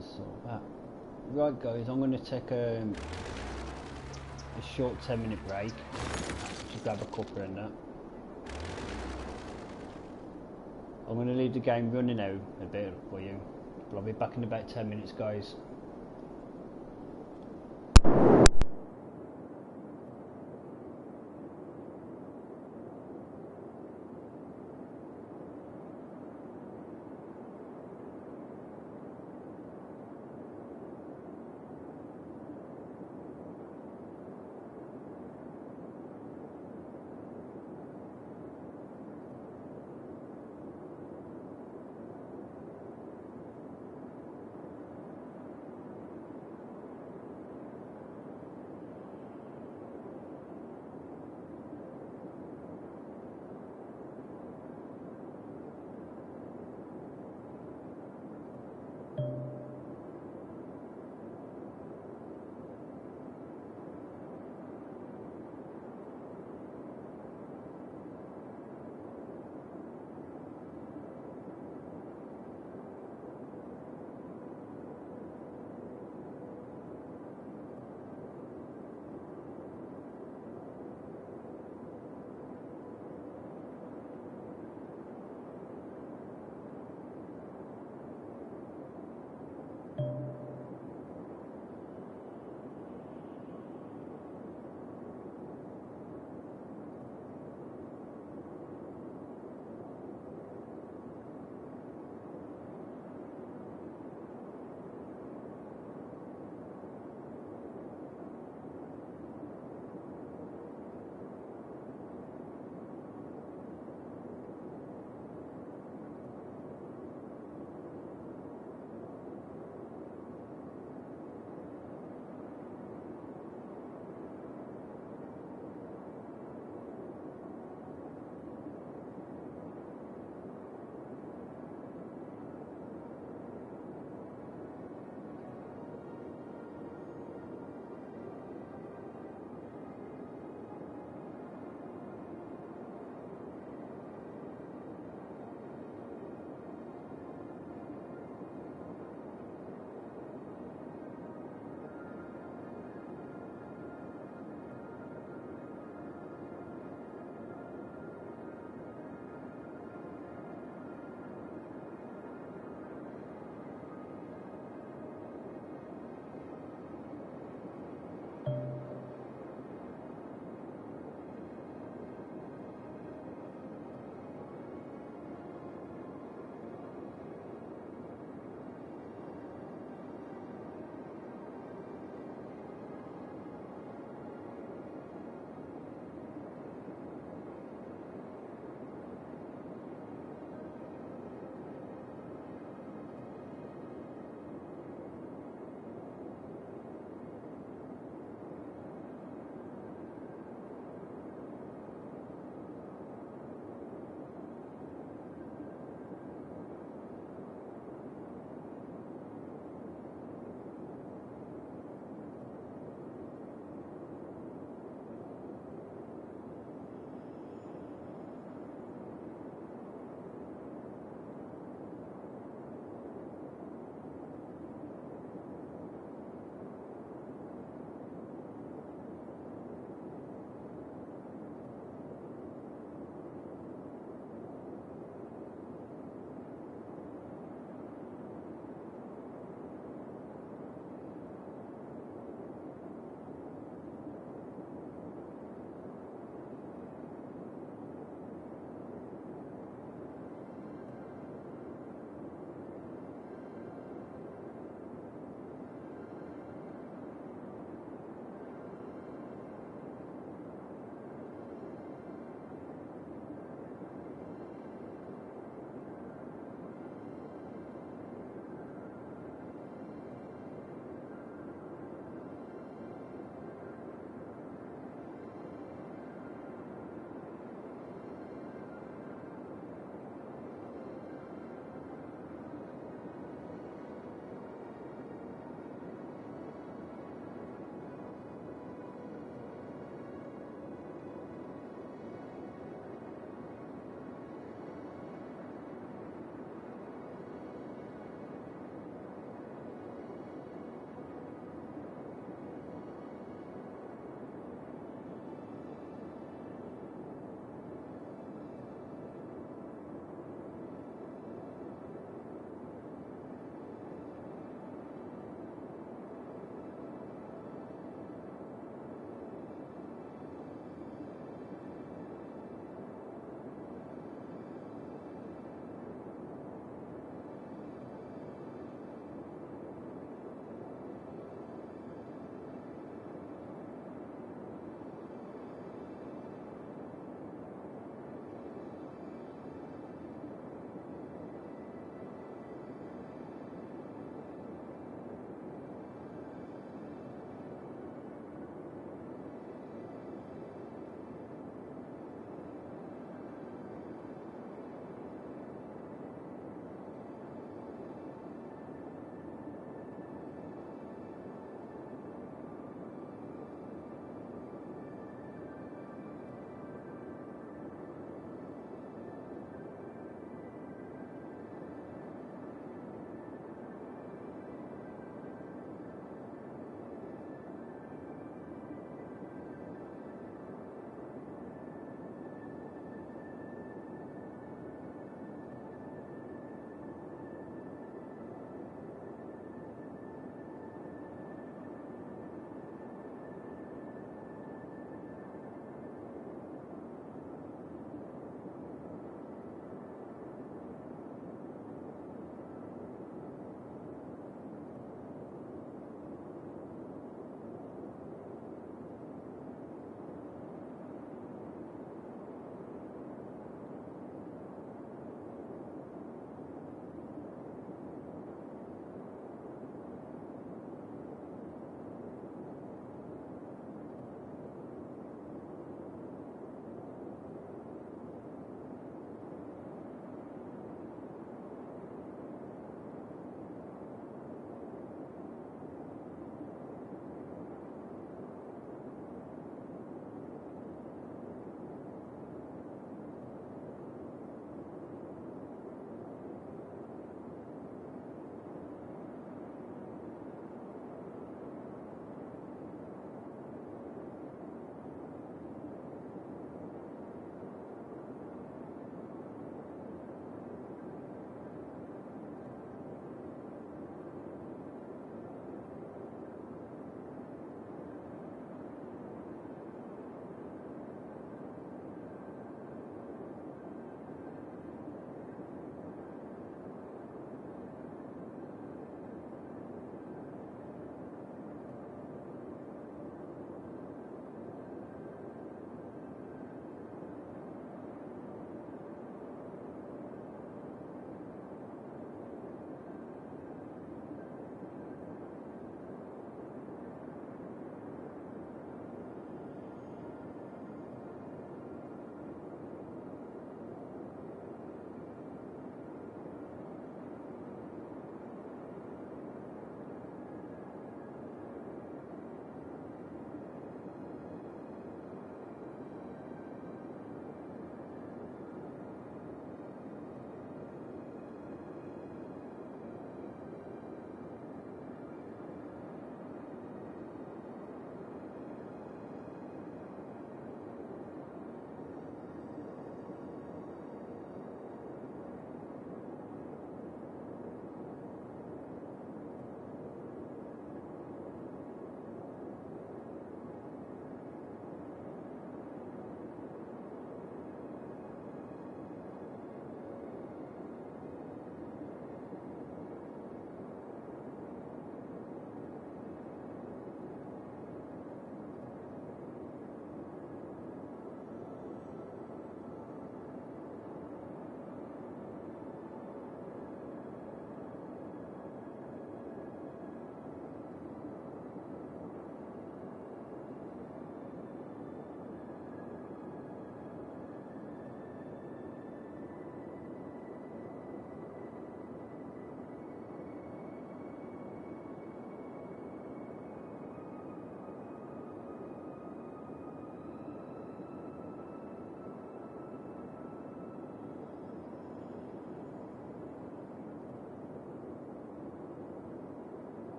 Sort that. Right guys, I'm going to take a short 10-minute break to grab a cuppa and that. I'm going to leave the game running out a bit for you, but I'll be back in about 10 minutes guys.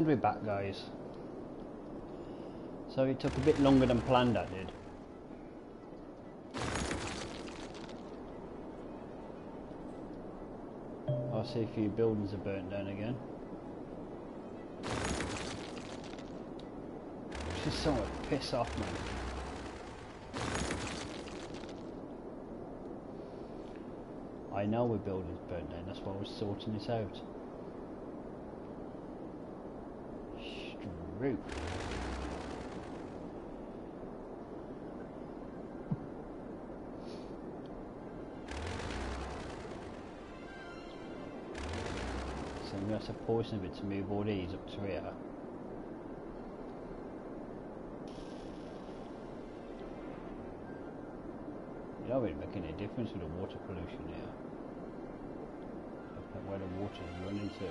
be back, guys. So it took a bit longer than planned, that did. I see a few buildings are burnt down again. This is so piss off, man. I know we're buildings burnt down, that's why I was sorting this out. Stroop. So I'm going to have to portion a bit to move all these up to here. You don't really make any difference with the water pollution here. Look at where the water is running to.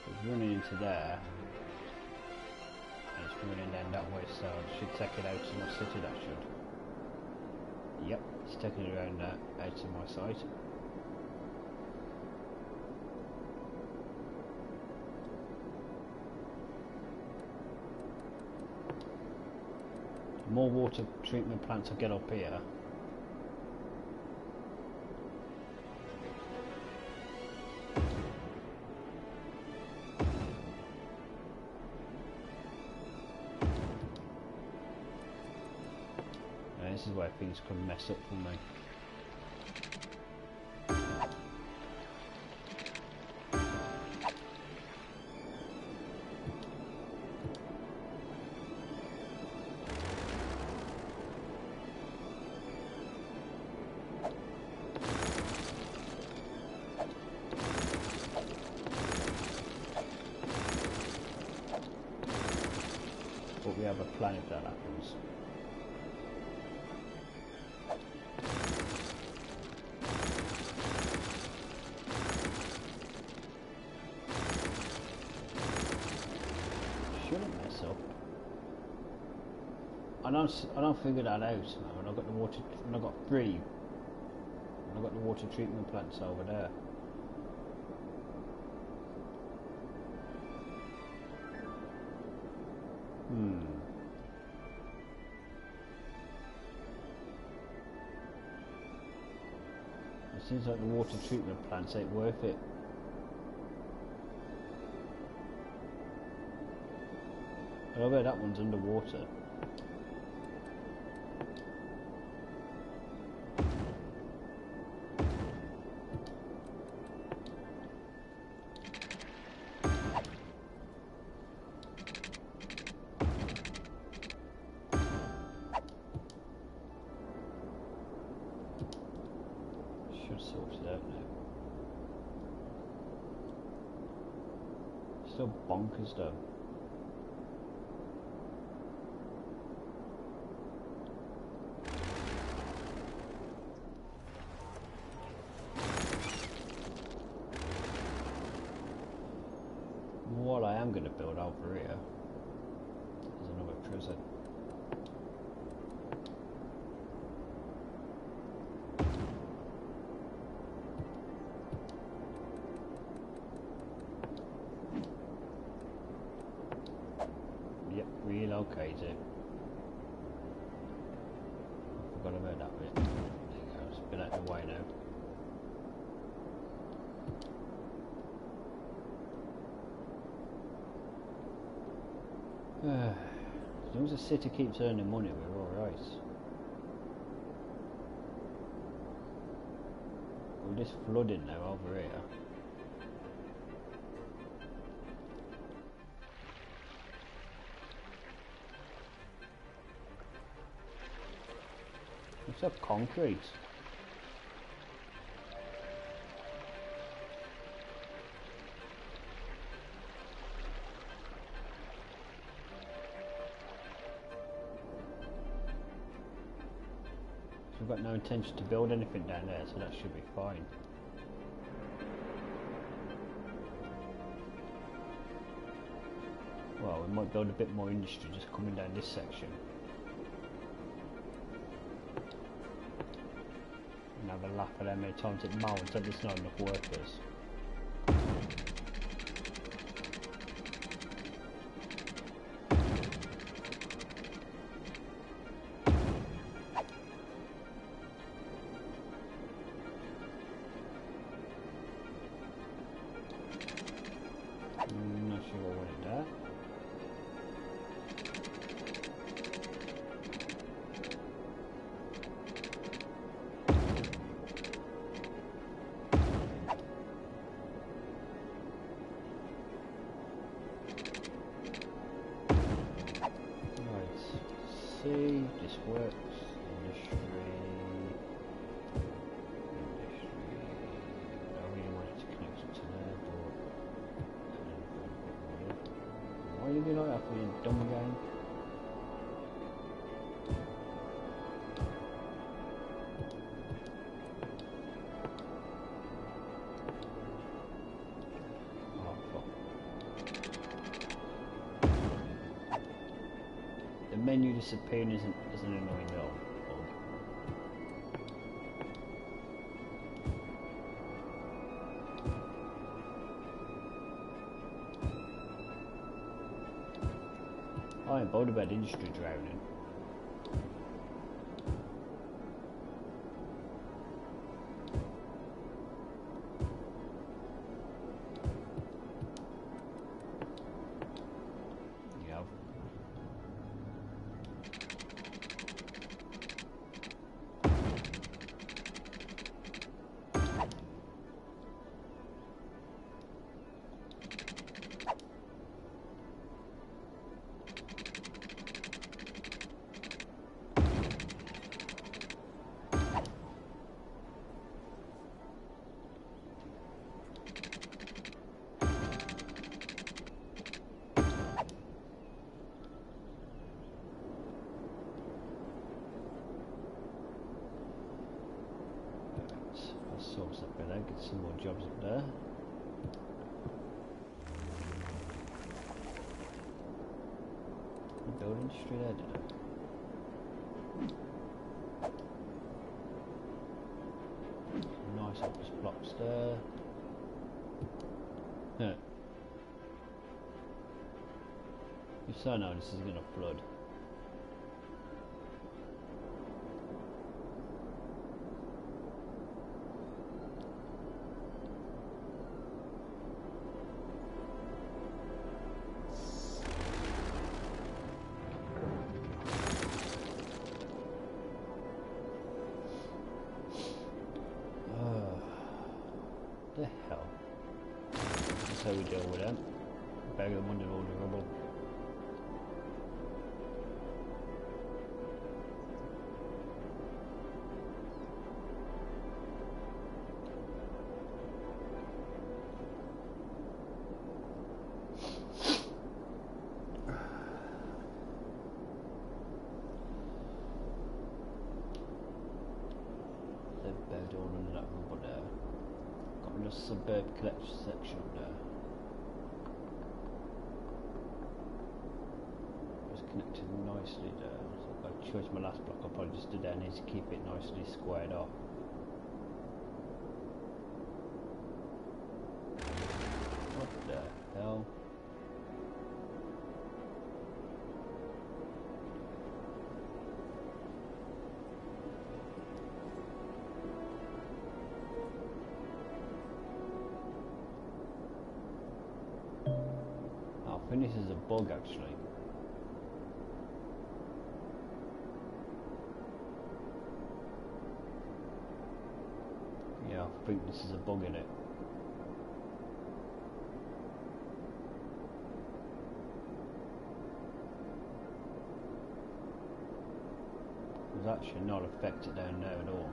It's running into there. And it's running down that way, so it should take it out to my city, that should. Yep, it's taking it around out to my site. More water treatment plants will get up here. And this is where things could mess up for me. But we have a plan if that happens. Shouldn't mess up. I don't figure that out now. When I got the water, when I got three, when I got the water treatment plants over there. It seems like the water treatment plants ain't worth it. I bet that one's underwater. Should sort it out now. Still bonkers though. What I am going to build over here is another prison. Yep, relocate it. I forgot about that bit. There you go, it's been out of the way now. As long as the city keeps earning money, we're alright. We're just flooding now over here. What's up, concrete? We've got no intention to build anything down there, so that should be fine. Well, we might build a bit more industry just coming down this section. And have a laugh at how many times it moans that there's not enough workers. see, this works. Industry. I really want it to connect up to there, but why are you doing like that for being dumb again? Menu disappearing isn't annoying though. I am bothered about industry drowning. Source up there, get some more jobs up there. Building straight there, did it? Nice office blocks there. Yeah. If so, now this is going to flood. The hell? That's how we deal with them. Bag them under all the rubble. They're bagged all under that rubble there. The suburb collection section up there. It's connected nicely there. So if I chose my last block, I'll probably just do down here to keep it nicely squared off. What the hell? I think this is a bug actually. Yeah, I think this is a bug in it. It's actually not affected down there at all.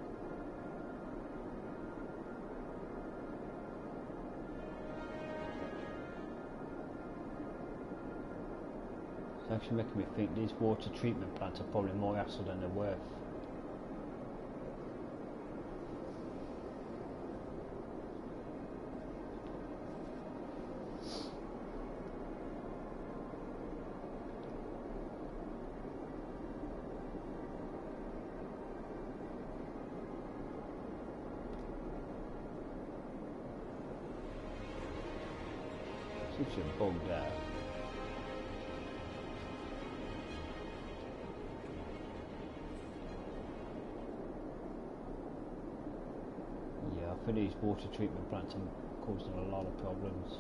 It's actually making me think these water treatment plants are probably more hassle than they're worth. Such a bug there. Yeah, I think these water treatment plants are causing a lot of problems.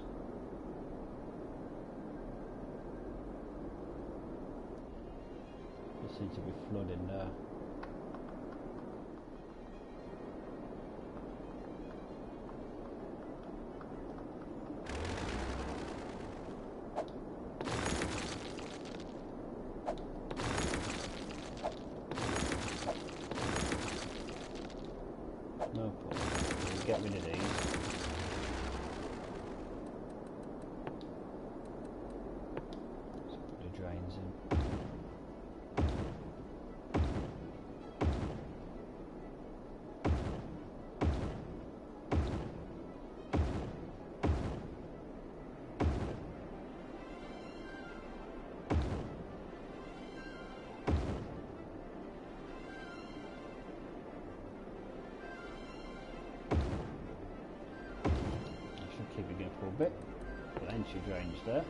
There seems to be flooding there. get rid of these. Let's put the drains in. Keep it going for a bit. Plenty drains there.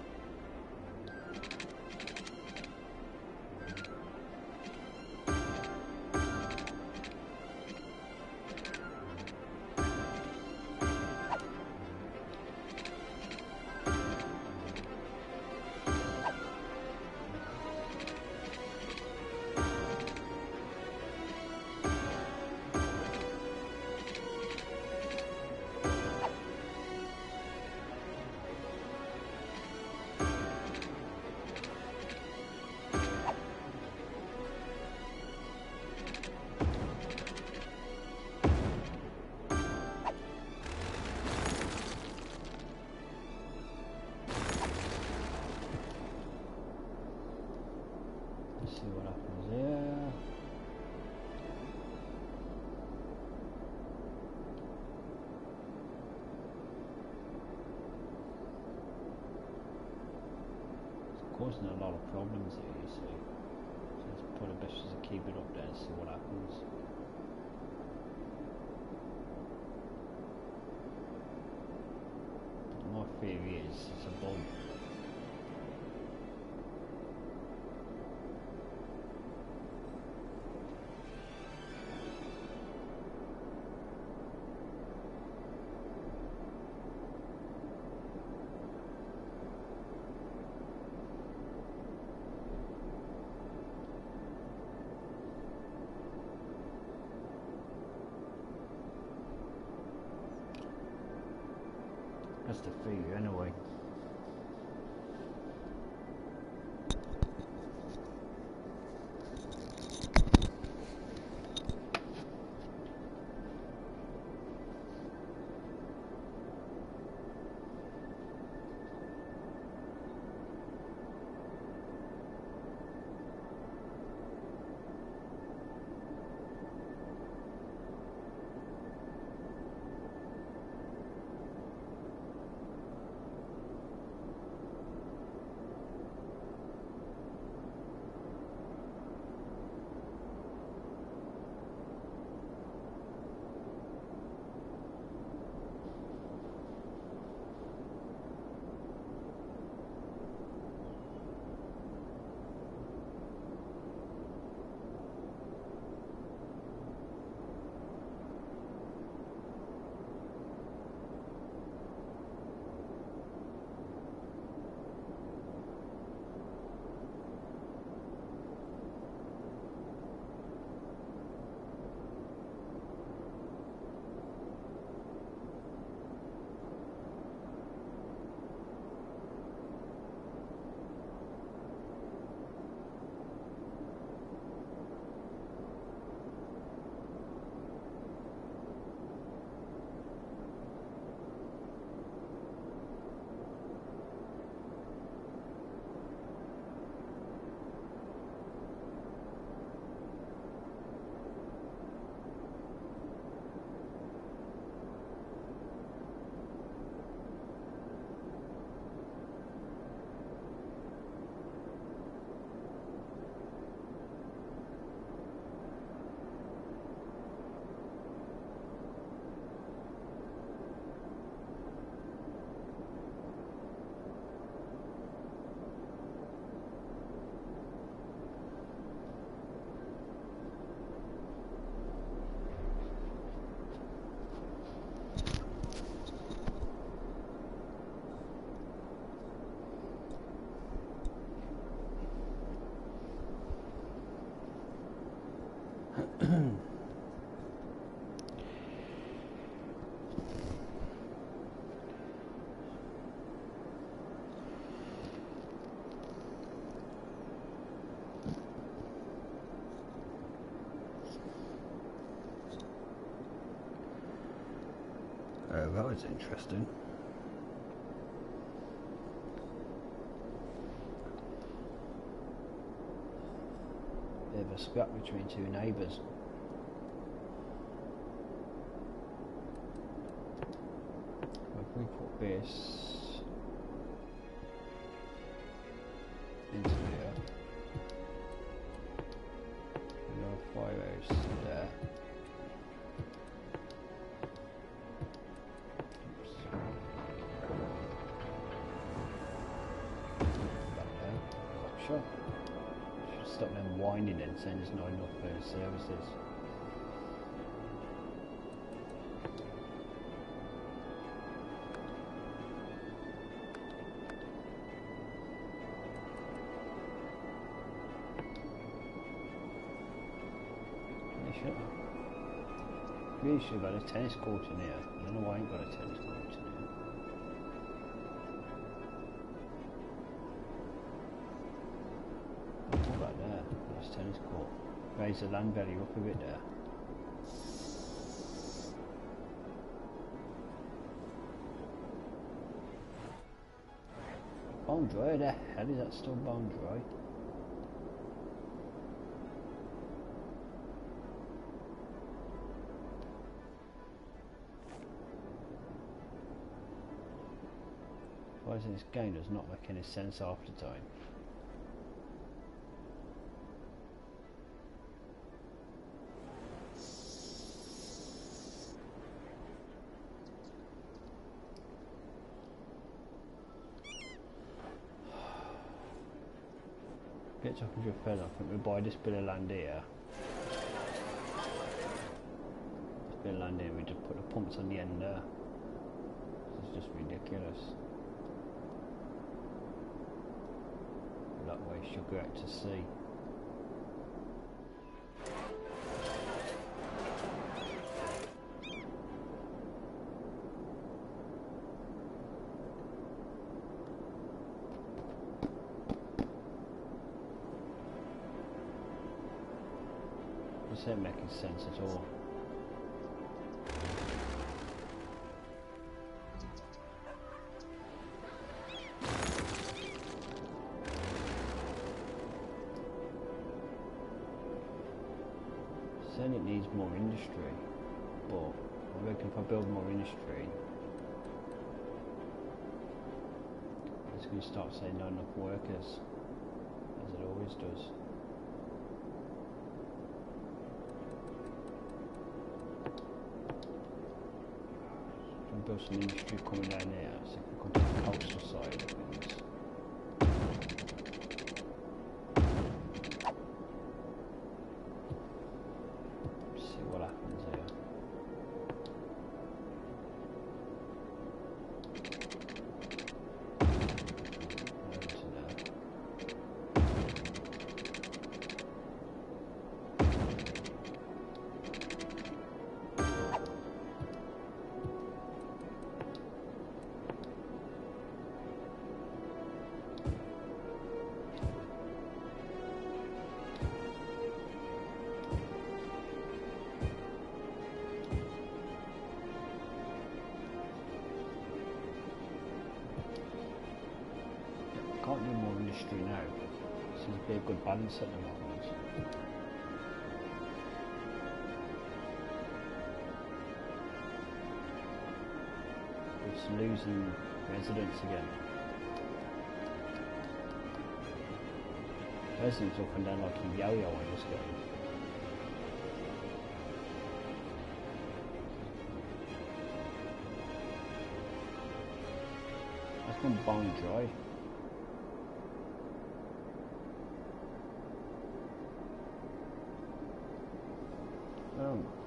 See what happens here. It's causing a lot of problems here, you see. So let's put it best to keep it up there and see what happens. My theory is it's a bug. That's the figure anyway. So that was interesting. Bit of a scrap between two neighbours. If we put this into here, another firehouse there. Sure. Should stop them whining and saying there's not enough services. They should have. Really should have got a tennis court in here. I don't know why I ain't got a tennis court in here. Tennis court. Raise the land value up a bit there. Bone dry, the hell is that still bone dry? Why is this game does not make any sense half the time? Get up with your feather. I think we buy this bit of land here. This bit of land here, we just put the pumps on the end there. This is just ridiculous. That way she'll go out to sea. This ain't making sense at all. Saying it needs more industry, but I reckon if I build more industry, it's going to start saying not enough workers, as it always does. Build some industry coming down here, so if we come to the coastal side of things. See what happens here. Can't do more industry now. Seems to be a good balance at the moment. It's losing residents again. Residents up and down like a yo-yo on this game. That's gone bone dry.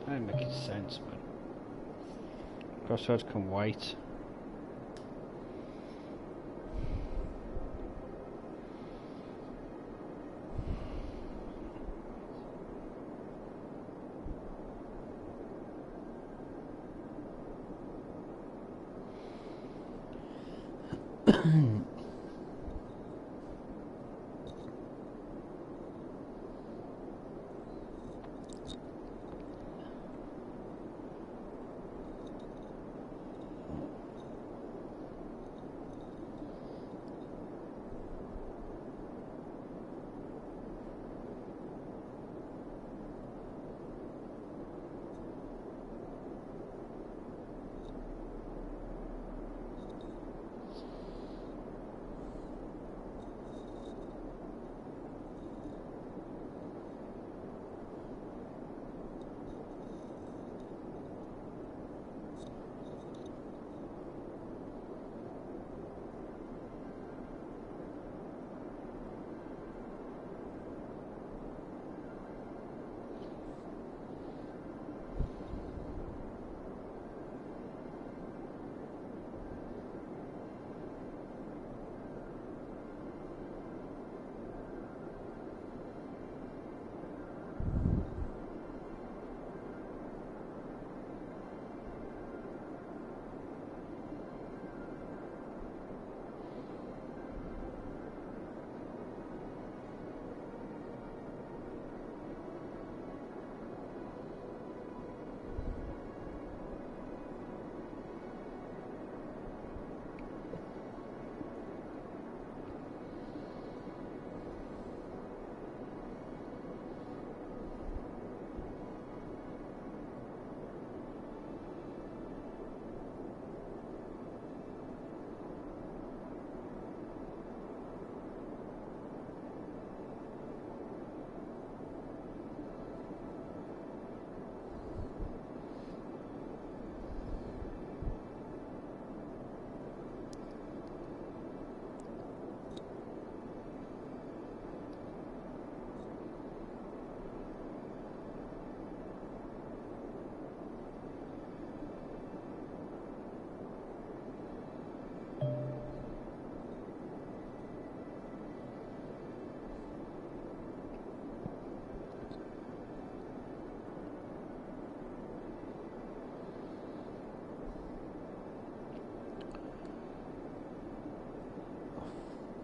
That ain't making sense, man. Crossroads can wait.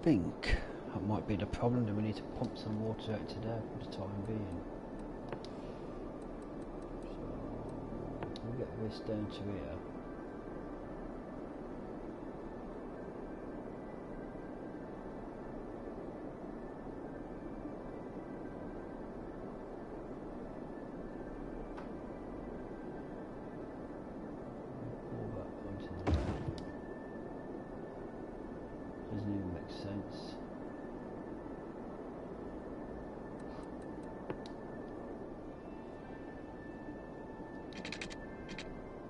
think that might be the problem, that we need to pump some water out to there for the time being. So we'll get this down to here. Doesn't even make sense.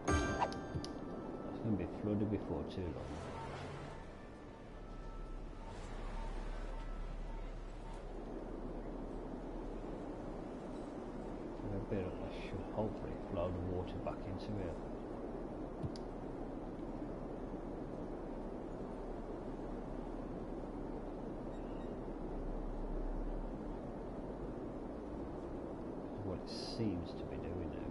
It's going to be flooded before too long. A bit of that should hopefully flow the water back into it. What it seems to be doing now.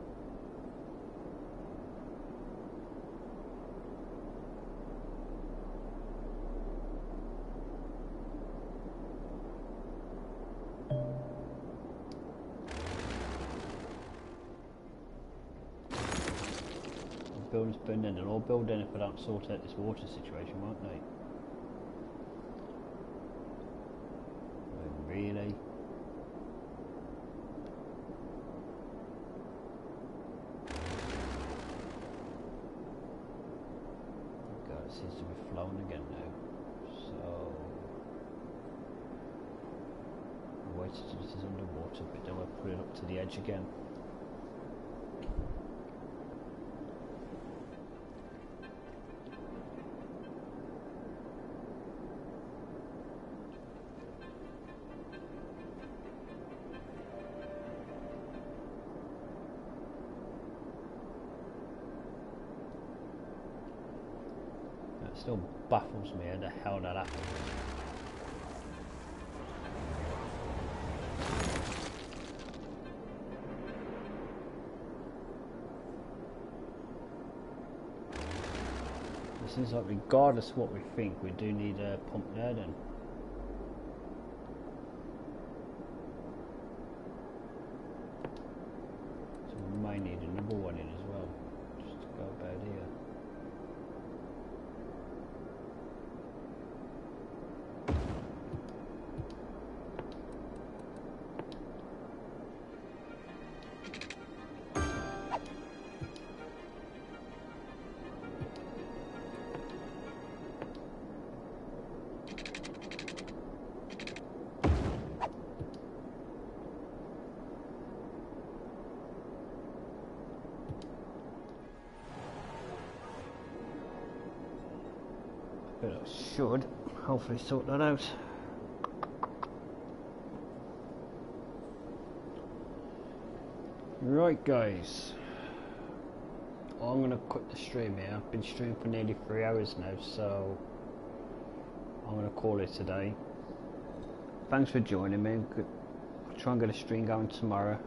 The building's burning, they'll all build in if I don't sort out this water situation, won't they? Really? God, it seems to be flowing again now. So wait till this is underwater, but then we'll put it up to the edge again. It still baffles me how the hell that happened. It seems like regardless of what we think, we do need a pump there then. So we may need another one in as well, just to go about here. But I should hopefully sort that out. Right guys, I'm going to cut the stream here. I've been streaming for nearly 3 hours now, so I'm going to call it today. Thanks for joining me. I'll try and get a stream going tomorrow.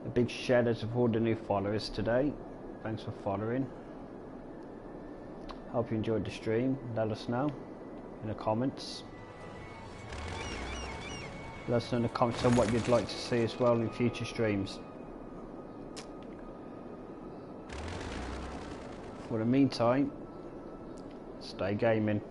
A big shout out to all the new followers today. Thanks for following. Hope you enjoyed the stream. Let us know in the comments. Let us know in the comments on what you'd like to see as well in future streams. For the meantime, stay gaming.